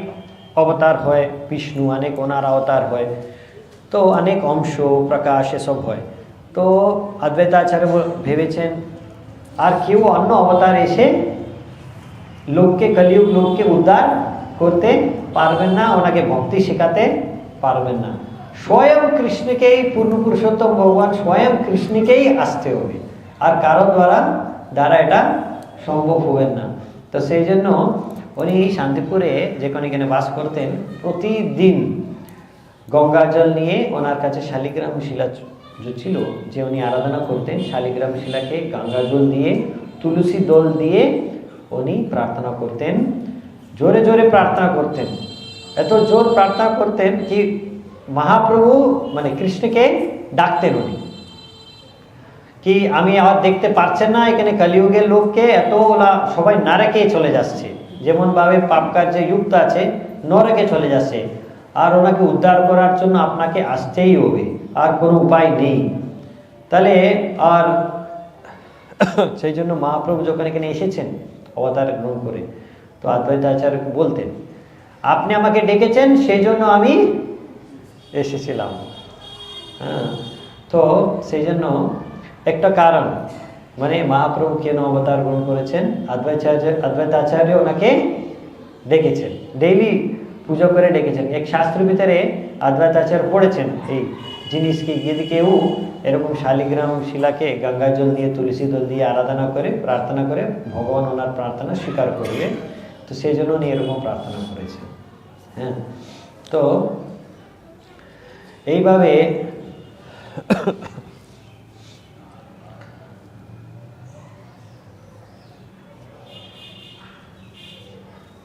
অবতার হয়, বিষ্ণু অনেক ওনার অবতার হয়, তো অনেক অংশ প্রকাশ এসব হয়। তো অদ্বৈতাচার্য ভেবেছেন আর কেউ অন্য অবতার এসে লোককে, কলিযুগ লোককে উদ্ধার করতে পারবেন না, ওনাকে ভক্তি শেখাতে পারবেন না, স্বয়ং কৃষ্ণকেই, পূর্ণ পুরুষোত্তম ভগবান স্বয়ং কৃষ্ণকেই আসতে হবে, আর কারো দ্বারা এটা সম্ভব হবে না। তো সেই জন্য উনি শান্তিপুরে যখন এখানে বাস করতেন, প্রতিদিন গঙ্গা জল নিয়ে ওনার কাছে শালিগ্রাম শিলা যে ছিল, যে উনি আরাধনা করতেন, শালিগ্রাম শিলাকে গঙ্গা জল দিয়ে তুলসী দল দিয়ে উনি প্রার্থনা করতেন, জোরে জোরে প্রার্থনা করতেন, এত জোর প্রার্থনা করতেন কি মহাপ্রভু মানে কৃষ্ণকে ডাকতেন উনি, কি আমি আর দেখতে পারছেন না এখানে কলিযুগের লোককে এতগুলা সবাই নরকে চলে যাচ্ছে, যেমন ভাবে পাপ কার্যে যুক্ত আছে নরকে চলে যাচ্ছে, আর ওনাকে উদ্ধার করার জন্য আপনাকে আসতেই হবে, আর কোনো উপায় নেই। তাহলে আর সেই জন্য মহাপ্রভু যখন এখানে এসেছেন অবতার গ্রহণ করে, তো অদ্বৈতাচার্যকে বলতেন আপনি আমাকে ডেকেছেন সেই জন্য আমি এসেছিলাম। হ্যাঁ, তো সেই জন্য একটা কারণ মানে মহাপ্রভু কেন অবতার গ্রহণ করেছেন, অদ্বৈতাচার্য ওনাকে ডেকেছেন, ডেইলি পুজো করে ডেকেছেন। এক শাস্ত্রের ভিতরে অদ্বৈতাচার্য পড়েছেন এই জিনিসকে, যদি কেউ এরকম শালিগ্রাম শিলাকে গঙ্গা জল দিয়ে তুলসী জল দিয়ে আরাধনা করে প্রার্থনা করে ভগবান ওনার প্রার্থনা স্বীকার করবে, তো সেই জন্য উনি এরকম প্রার্থনা করেছেন। হ্যাঁ, তো এইভাবে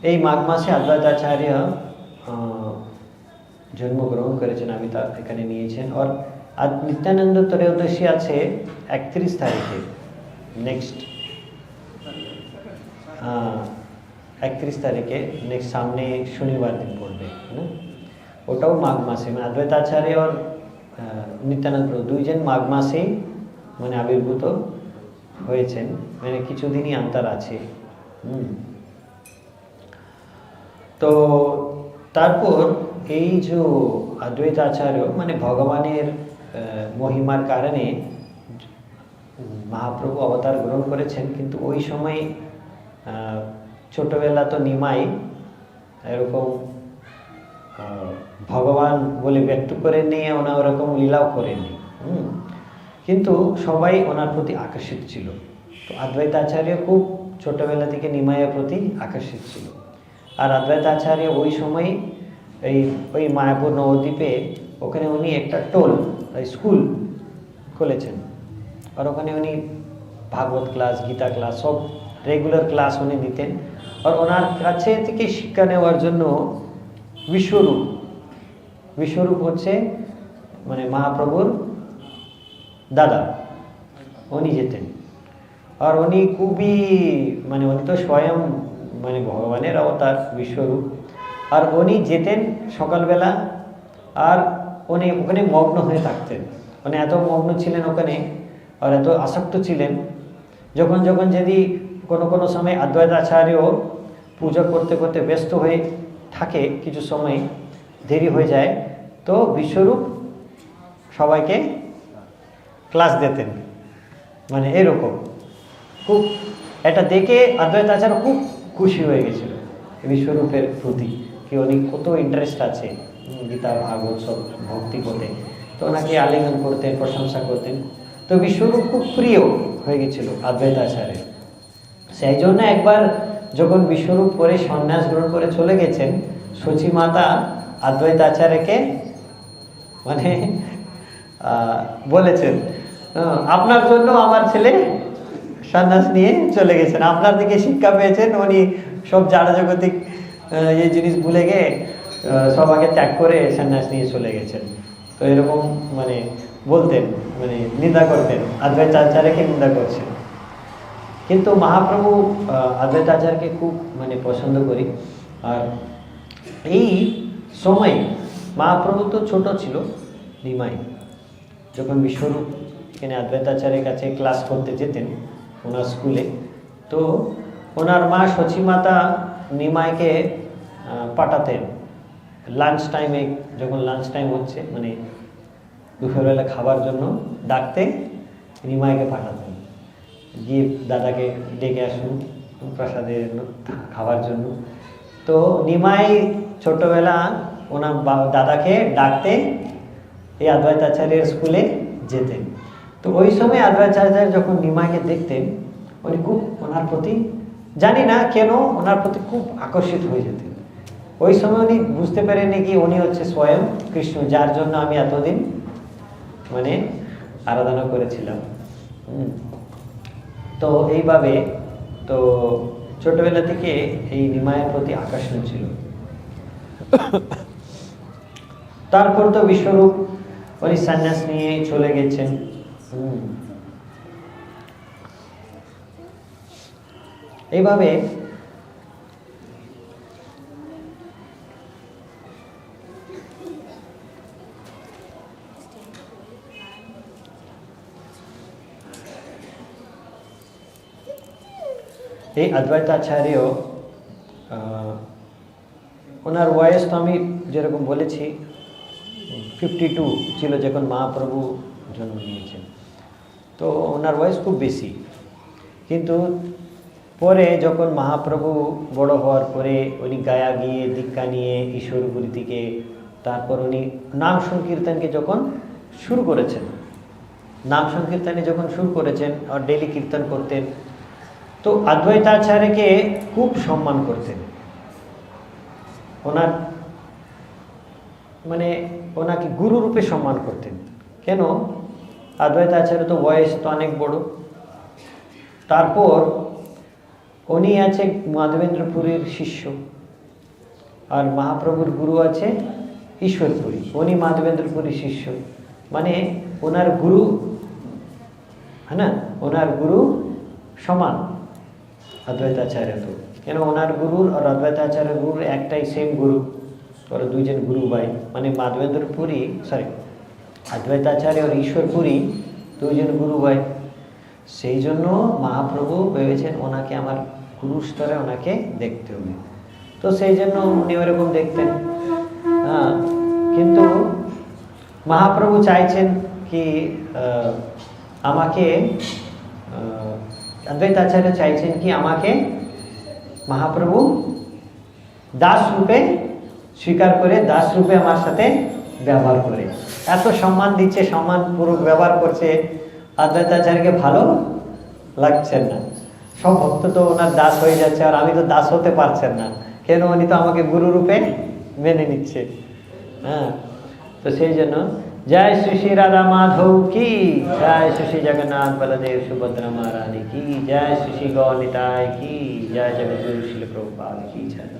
এই মাঘ মাসে অদ্বৈতাচার্য জন্মগ্রহণ করেছেন, আমি তার এখানে নিয়েছেন। আর নিত্যানন্দ ত্রয়োদশী আছে 31 তারিখে, নেক্সট 31 তারিখে, নেক্সট সামনে শনিবার দিন পড়বে না, ওটাও মাঘ মাসে। মানে অদ্বৈতাচার্য আর নিত্যানন্দ দুইজন মাঘ মাসেই মানে আবির্ভূত হয়েছেন, মানে কিছুদিনই অন্তর আছে। তো তারপর এই যে অদ্বৈতাচার্য মানে ভগবানের মহিমার কারণে মহাপ্রভু অবতার গ্রহণ করেছেন, কিন্তু ওই সময় ছোটবেলা তো নিমাই এরকম ভগবান বলে ব্যক্ত করেননি, ওনা ওরকম লীলাও করেননি, কিন্তু সবাই ওনার প্রতি আকর্ষিত ছিল। তো অদ্বৈতাচার্য খুব ছোটবেলা থেকে নিমাইয়ের প্রতি আকর্ষিত ছিল। আর অদ্বৈতাচার্য ওই সময় ওই মায়াপুর নবদ্বীপে ওখানে উনি একটা টোল স্কুল খুলেছেন, আর ওখানে উনি ভাগবত ক্লাস, গীতা ক্লাস সব রেগুলার ক্লাস উনি নিতেন। আর ওনার কাছে থেকে শিক্ষা নেওয়ার জন্য বিশ্বরূপ হচ্ছে মানে মহাপ্রভুর দাদা, উনি যেতেন। আর উনি খুবই মানে উনি তো স্বয়ং মানে ভগবানের অবতার বিশ্বরূপ, আর উনি যেতেন সকালবেলা, আর উনি ওখানে মগ্ন হয়ে থাকতেন। মানে এত মগ্ন ছিলেন ওখানে, আর এত আসক্ত ছিলেন, যখন যদি কোনো সময় অদ্বৈতাচার্য পূজা করতে করতে ব্যস্ত হয়ে থাকে, কিছু সময় দেরি হয়ে যায়, তো বিশ্বরূপ সবাইকে ক্লাস দিতেন। মানে এরকম খুব এটা দেখে অদ্বৈতাচার্য খুব খুশি হয়ে গেছিল বিশ্বরূপের প্রতি, কি উনি কত ইন্টারেস্ট আছে গীতা ভাগবত সব ভক্তি করতে, তো ওনাকে আলিঙ্গন করতেন, প্রশংসা করতেন। তো বিশ্বরূপ খুব প্রিয় হয়ে গেছিল অদ্বৈতাচার্য। সেই জন্য একবার যখন বিশ্বরূপ পরে সন্ন্যাস গ্রহণ করে চলে গেছেন, সচী মাতা অদ্বৈতাচার্যকে মানে বলেছেন আপনার জন্য আমার ছেলে সন্ন্যাস নিয়ে চলে গেছেন, আপনার দিকে শিক্ষা পেয়েছেন, উনি সব জাড়জগতিক এই জিনিস ভুলে গিয়ে সবাইকে ত্যাগ করে সন্ন্যাস নিয়ে চলে গেছেন। তো এরকম মানে বলতেন, মানে নিন্দা করতেন, অদ্বৈতাচার্যকে নিন্দা করছেন। কিন্তু মহাপ্রভু অদ্বৈতাচার্যকে খুব মানে পছন্দ করি। আর এই সময় মহাপ্রভু তো ছোট ছিল নিমাই, যখন বিশ্বরূপ এখানে অদ্বৈতাচার্যের কাছে ক্লাস করতে যেতেন ওনার স্কুলে, তো ওনার মা সচী মাতা নিমাইকে পাঠাতেন লাঞ্চ টাইমে, যখন লাঞ্চ টাইম হচ্ছে মানে দুপুরবেলা খাবার জন্য ডাকতে নিমাইকে পাঠাতেন, গিয়ে দাদাকে ডেকে আসুন প্রসাদের খাওয়ার জন্য। তো নিমাই ছোটবেলা ওনার দাদাকে ডাকতে এই অদ্বৈতাচার্যের স্কুলে যেতেন। তো ওই সময় অদ্বৈতাচার্য যখন নিমাইকে দেখতেন, উনি খুব ওনার প্রতি জানি না কেন ওনার প্রতি খুব আকর্ষিত হয়ে যেতেন। ওই সময় উনি বুঝতে পারেননি কি উনি হচ্ছে স্বয়ং কৃষ্ণ, যার জন্য আমি এতদিন মানে আরাধনা করেছিলাম। তো এইভাবে তো ছোটবেলা থেকে এই নিমাইয়ের প্রতি আকর্ষণ ছিল। তারপর তো বিশ্বরূপ উনি সন্ন্যাস নিয়ে চলে গেছেন। এইভাবে এই অদ্বৈতাচার্য ওনার বয়স তো আমি যেরকম বলেছি 52 ছিল যখন মহাপ্রভু জন্ম নিয়েছেন, তো ওনার বয়স খুব বেশি। কিন্তু পরে যখন মহাপ্রভু বড় হওয়ার পরে উনি গায়া গিয়ে দীক্ষা নিয়ে ঈশ্বরপুরী থেকে, তারপর উনি নাম সংকীর্তনকে যখন শুরু করেছেন, নাম সংকীর্তনে যখন শুরু করেছেন আর ডেলি কীর্তন করতেন, তো অদ্বৈতাচার্যকে খুব সম্মান করতেন। ওনার মানে ওনাকে গুরু রূপে সম্মান করতেন। কেন? অদ্বৈতাচার্য তো বয়স তো অনেক বড়, তারপর উনি আছে মাধবেন্দ্রপুরীর শিষ্য, আর মহাপ্রভুর গুরু আছে ঈশ্বরপুরী, উনি মাধবেন্দ্রপুরীর শিষ্য, মানে ওনার গুরু, হ্যাঁ না, ওনার গুরু সমান অদ্বৈতাচার্য। তো কেন ওনার গুরুর আর অদ্বৈতাচার্য গুরুর একটাই সেম গুরু, ওরা দুইজন গুরু ভাই, মানে মাধবেন্দ্রপুরী অদ্বৈতাচার্য আর ঈশ্বরপুরী দুইজন গুরু ভাই। সেই জন্য মহাপ্রভু ভেবেছেন ওনাকে আমার গুরু স্তরে ওনাকে দেখতে হবে, তো সেই জন্য উনি ওরকম দেখতেন। হ্যাঁ, কিন্তু মহাপ্রভু চাইছেন কি আমাকে, অদ্বৈতাচার্য চাইছেন কি আমাকে মহাপ্রভু দাস রূপে স্বীকার করে, দাস রূপে আমার সাথে ব্যবহার করে, এত সম্মান দিচ্ছে, সম্মানপূর্বক ব্যবহার করছে, অদ্বৈতাচার্যকে ভালো লাগছে না। সব ভক্ত তো ওনার দাস হয়ে যাচ্ছে, আর আমি তো দাস হতে পারছেন না, কেন উনি তো আমাকে গুরু রূপে মেনে নিচ্ছে। হ্যাঁ, তো সেই জন্য জয় শ্রী শ্রী রাধা মাধব কি জয়, শ্রী শ্রী জগন্নাথ বলদেব সুভদ্রা মহারানী কি জয়, শ্রী শ্রী গৌরনিতাই কি জয়, জগদ্গুরু শিল প্রভুপাদ কি জয়।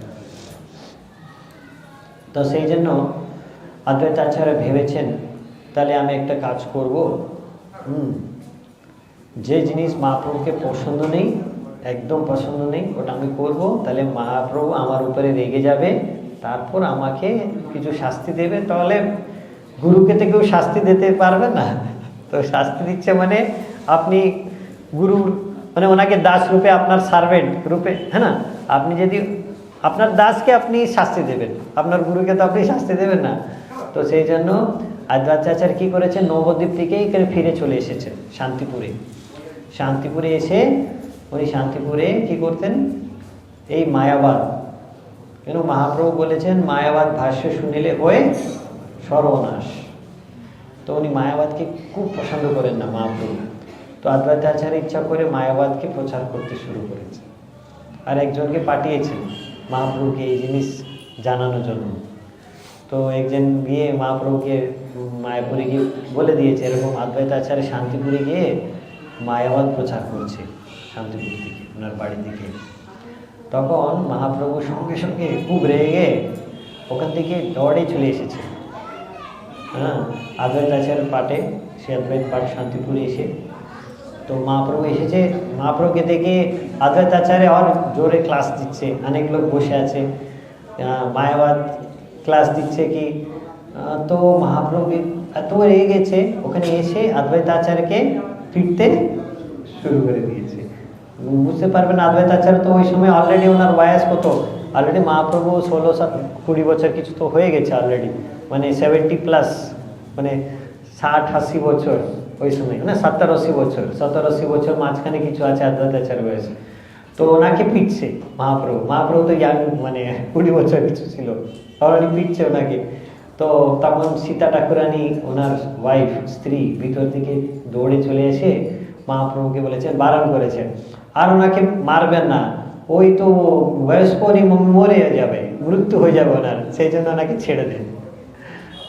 তো সেই জন্য অদ্বৈতাচার্য ভেবেছেন তাহলে আমি একটা কাজ করব, যে জিনিস মহাপ্রভুকে পছন্দ নেই, একদম পছন্দ নেই, ওটা আমি করব, তাহলে মহাপ্রভু আমার উপরে রেগে যাবে, তারপর আমাকে কিছু শাস্তি দেবে, তাহলে গুরুকে তো কেউ শাস্তি দিতে পারবে না। তো শাস্তি দিচ্ছে মানে আপনি গুরু, মানে ওনাকে দাস রূপে, আপনার সার্ভেন্ট রূপে, হ্যাঁ না, আপনি যদি আপনার দাসকে আপনি শাস্তি দেবেন, আপনার গুরুকে তো আপনি শাস্তি দেবেন না। তো সেই জন্য অদ্বৈতাচার্য কি করেছেন, নবদ্বীপ থেকে এখানে ফিরে চলে এসেছেন শান্তিপুরে। শান্তিপুরে এসে উনি শান্তিপুরে কি করতেন, এই মায়াবাদ, কেন মহাপ্রভু বলেছেন মায়াবাদ ভাষ্য শুনিলে হয়ে সর্বনাশ, তো উনি মায়াবাদকে খুব পছন্দ করেন না মহাপ্রভু। তো অদ্বৈতাচার্য ইচ্ছা করে মায়াবাদকে প্রচার করতে শুরু করেছে, আর একজনকে পাঠিয়েছেন মহাপ্রভুকে এই জিনিস জানানোর জন্য। তো একজন গিয়ে মহাপ্রভুকে মায়াপুরে গিয়ে বলে দিয়েছে এরকম অদ্বৈতাচার্য শান্তিপুরে গিয়ে মায়াবাদ প্রচার করছে শান্তিপুর থেকে, ওনার বাড়ি থেকে। তখন মহাপ্রভু সঙ্গে সঙ্গে খুব রেগে ওখান থেকে দৌড়ে চলে এসেছে। হ্যাঁ, অদ্বৈতাচার্য পাঠে, সে অদ্বৈত পাঠ শান্তিপুরে এসে, তো মহাপ্রভু এসেছে, মহাপ্রভুকে দেখে অদ্বৈতাচার্য আর জোরে ক্লাস দিচ্ছে, অনেক লোক বসে আছে, মায়াবাদ ক্লাস দিচ্ছে কি, তো মহাপ্রভু এত রেগে গেছে, ওখানে এসে অদ্বৈতাচার্যকে পিটতে শুরু করে দিয়েছে। বুঝতে পারবেন অদ্বৈতাচার্য তো ওই সময় অলরেডি ওনার বয়স কত, অলরেডি মহাপ্রভু 16-20 বছর কিছু তো হয়ে গেছে অলরেডি, মানে 70+, মানে 60-80 বছর ওই সময়, না 70-80 বছর, 70-80 বছর মাঝখানে কিছু আছে অদ্বৈতাচার্য বয়স। তো ওনাকে পিটছে মহাপ্রভু, মহাপ্রভু তো ইয়াং, মানে 20 বছর কিছু ছিল, অলরেডি পিটছে ওনাকে। তো তখন সীতা ঠাকুরানী ওনার ওয়াইফ, স্ত্রী, ভিতর থেকে দৌড়ে চলে এসে মহাপ্রভুকে বলেছেন, বারণ করেছেন, আর ওনাকে মারবেন না, ওই তো বয়স্ক, উনি মরে যাবে, মৃত্যু হয়ে যাবে ওনার, সেই জন্য ওনাকে ছেড়ে দেন।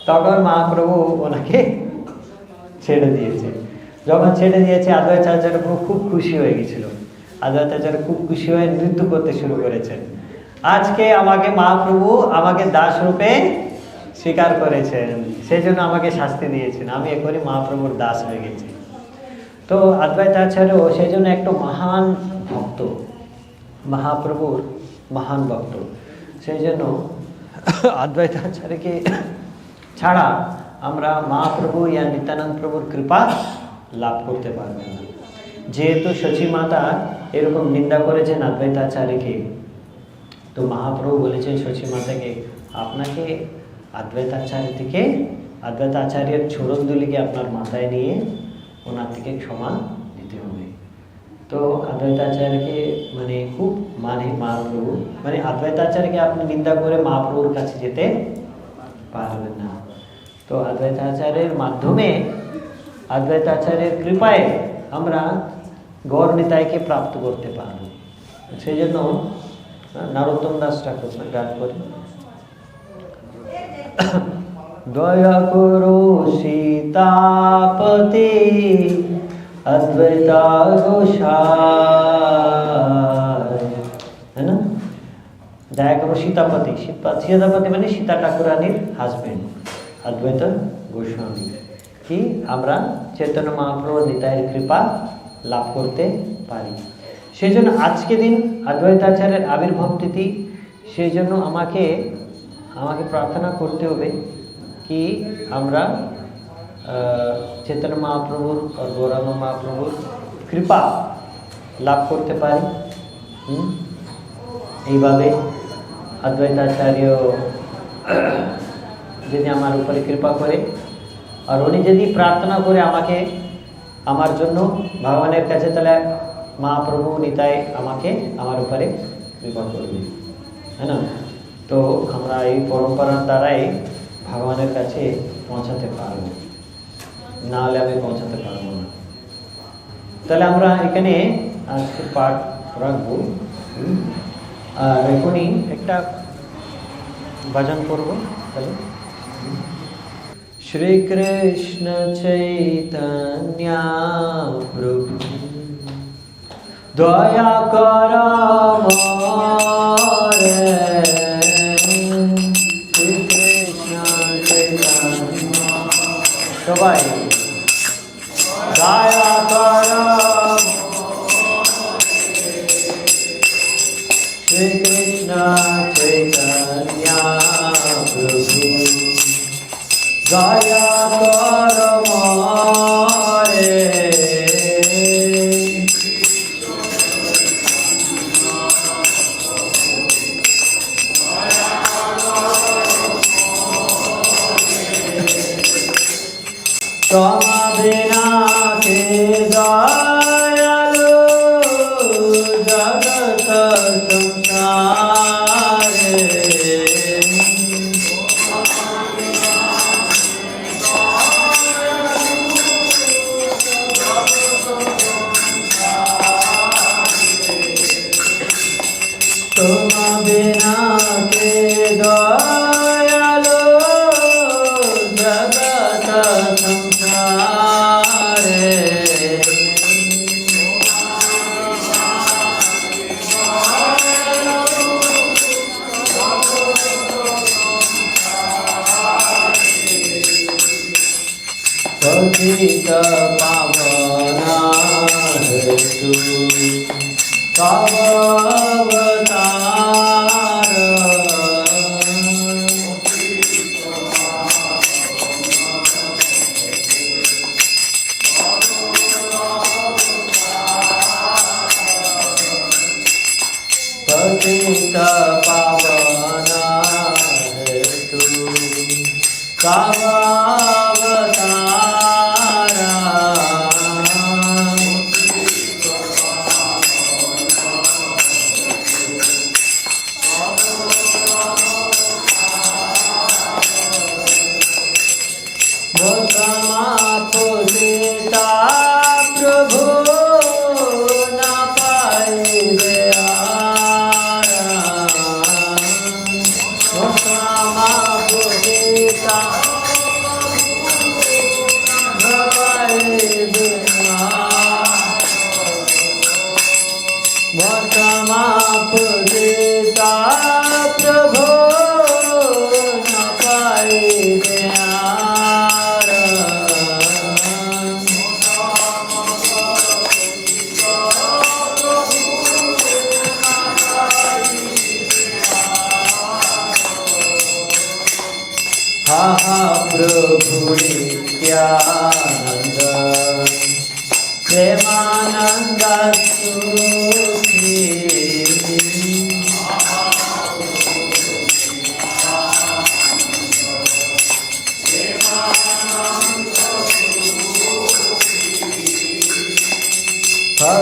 তখন মহাপ্রভু ওনাকে ছেড়ে দিয়েছে। যখন ছেড়ে দিয়েছে অদ্বৈতাচার্য খুব খুশি হয়ে গেছিল, অদ্বৈতাচার্য খুব খুশি হয়ে নৃত্য করতে শুরু করেছেন, আজকে আমাকে মহাপ্রভু আমাকে দাস রূপে স্বীকার করেছেন, সেই জন্য আমাকে শাস্তি দিয়েছেন, আমি এখনই মহাপ্রভুর দাস হয়ে গেছি। তো অদ্বৈতাচার্য সেই জন্য একটা মহান ভক্ত, মহাপ্রভুর মহান ভক্ত। সেই জন্য অদ্বৈতাচার্যকে ছাড়া আমরা মহাপ্রভু ইয়া নিত্যানন্দ প্রভুর কৃপা লাভ করতে পারবেন না। যেহেতু শচী মাতা এরকম নিন্দা করেছেন অদ্বৈতাচার্যকে, তো মহাপ্রভু বলেছেন শচী মাতাকে, আপনাকে অদ্বৈতাচার্যের চরণধুলিকে আপনার মাথায় নিয়ে ওনার থেকে ক্ষমা দিতে হবে। তো অদ্বৈতাচার্যকে মানে খুব মানে মহাপ্রভু, মানে অদ্বৈতাচার্যকে আপনি নিন্দা করে মহাপ্রভুর কাছে যেতে পারবেন না। তো অদ্বৈতাচার্যের মাধ্যমে, অদ্বৈতাচার্যের কৃপায় আমরা গৌর নিতাইকে প্রাপ্ত করতে পারব। সেই জন্য নরোত্তম দাস ঠাকুর গান করি, দয়া করো সীতাপতি অদ্বৈতা গোসাই, है ना, দয়া করো সীতাপতি, সীতাপতি মানে সীতা ঠাকুরানীর হাজবেন্ড অদ্বৈত গোস্বামী, কি আমরা চৈতন্য মহাপ্রভু নিতাইয়ের কৃপা লাভ করতে পারি। সেই জন্য আজকে দিন অদ্বৈতাচার্যের আবির্ভাব তিথি, সেই জন্য আমাকে প্রার্থনা করতে হবে কি আমরা চৈতন্য মহাপ্রভুর আর গৌরাঙ্গ মহাপ্রভুর কৃপা লাভ করতে পারি। এইভাবে অদ্বৈতাচার্য যদি আমার উপরে কৃপা করে, আর উনি যদি প্রার্থনা করে আমাকে, আমার জন্য ভগবানের কাছে, তাহলে মহাপ্রভু নিতাই আমাকে আমার উপরে কৃপা করবে, है ना। তো আমরা এই পরম্পরার দ্বারাই ভগবানের কাছে পৌঁছাতে পারবো, না হলে আমি পৌঁছাতে পারবো না। তাহলে আমরা এখানে আজকে পাঠ রাখবো, আর এখনই একটা ভজন করবো। তাহলে শ্রী কৃষ্ণ চৈতন্য প্রভু দয়া কর মোরে, শ্রী কৃষ্ণ চৈতন্য, সবাই দয়া কর, শ্রী কৃষ্ণ চৈতন্য প্রভু দয়া কর মোরে, তোমা বিনা কে দয়ালু জগত সংসারে, তোমা বিনা কে দয়ালু জগত সংসারে, পতিত পাবনা হেতু তব অবতার, পতিত পাবনা হেতু তব অবতার, পতিতা প্রভু না পাইবে পতিতা महाप्रभु नित्यानंद प्रेमानंद सुखी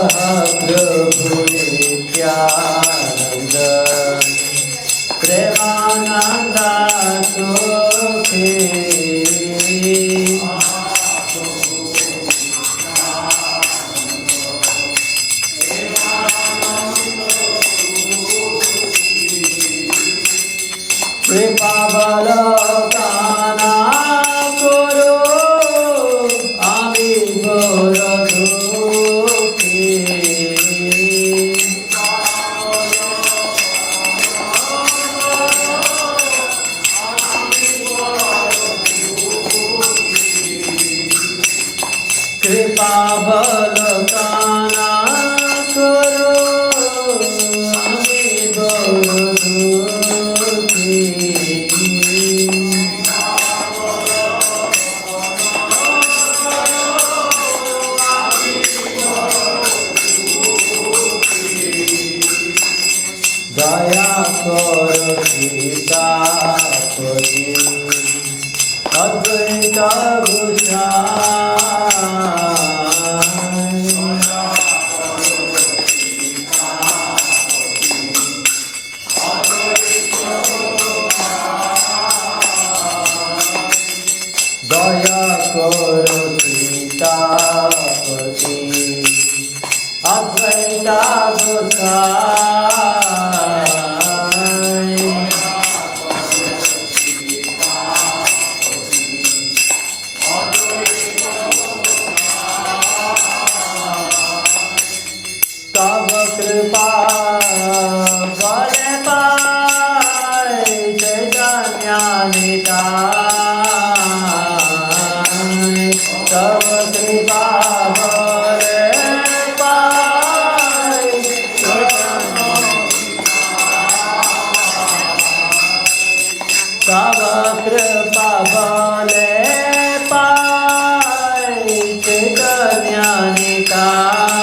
महाप्रभु नित्यानंद प्रेमानंद सुखी कृपा बलकाना करो आमी बड़ दुखी कृपा बलकाना करो आमी बड़ दुखी दया करो सीतापति अद्वैत गोसाई दया करो सीतापति अद्वैत गोसाई तब कृपा बल पाए चैतन्य निताय तब कृपा बल पाए तब कृपा बल पाए चैतन्य निताय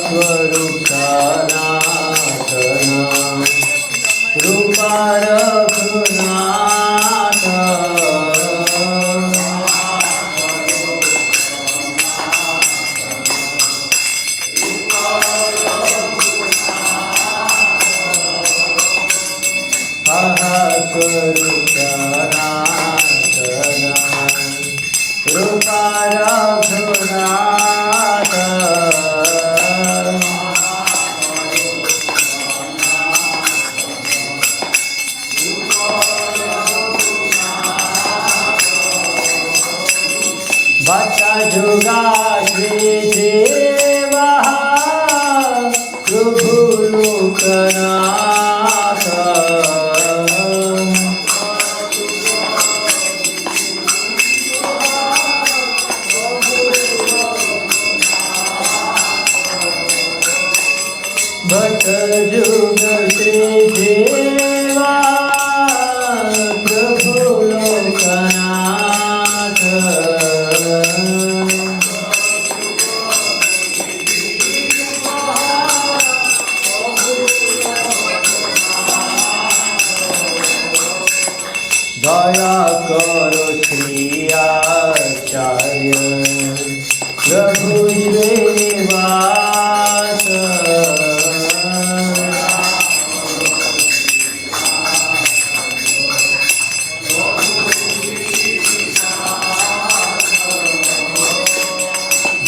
स्वरूप सनातन रूप रघुनाथ स्वरूप सनातन रूप रघुनाथ भट्ट जुगा श्री देवा प्रभु लोकनाथ भट्ट जुग श्री देवा प्रभु लोकनाथ दया करो श्री आचार्य प्रभु श्रीनिवास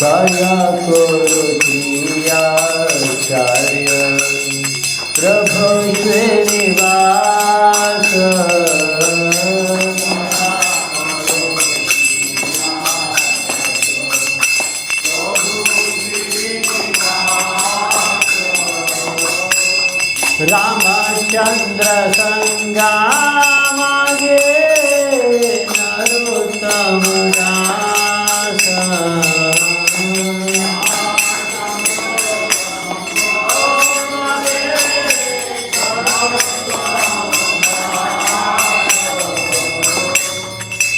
दया करो श्री आचार्य प्रभु श्रीनिवास रामचंद्र संगा मागे नरोत्तम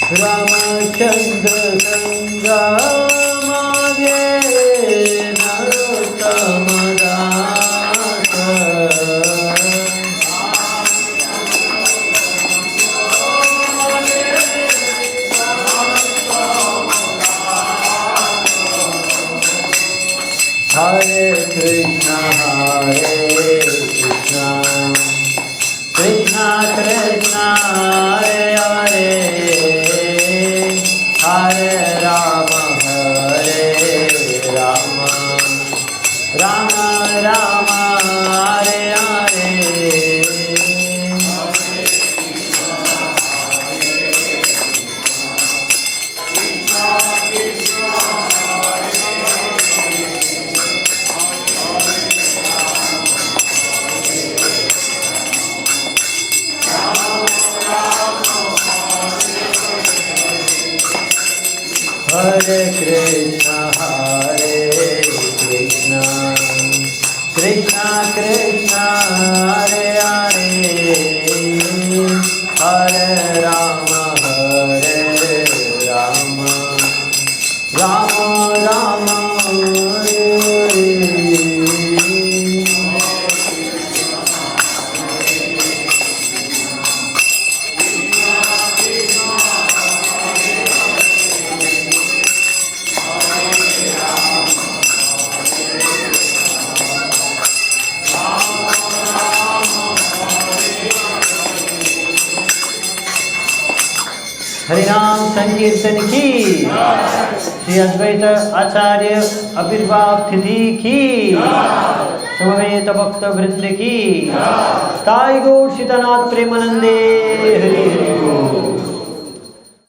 रामचंद्र संगा मागे नरोत्तम दास हरे कृष्णा कृष्णा कृष्णा हरे हरे हरे राम राम राम हरे हरे हरे कृष्णा कृष्णा कृष्णा हरे हरे हरे राम राम राम हरे हरे हरिनाम संकीर्तन की श्री अद्वैत आचार्य आविर्भाव तिथि की समवेत भक्त वृंद की ताई गौर सीतानाथ प्रेमानंदे हरि हरि बोल।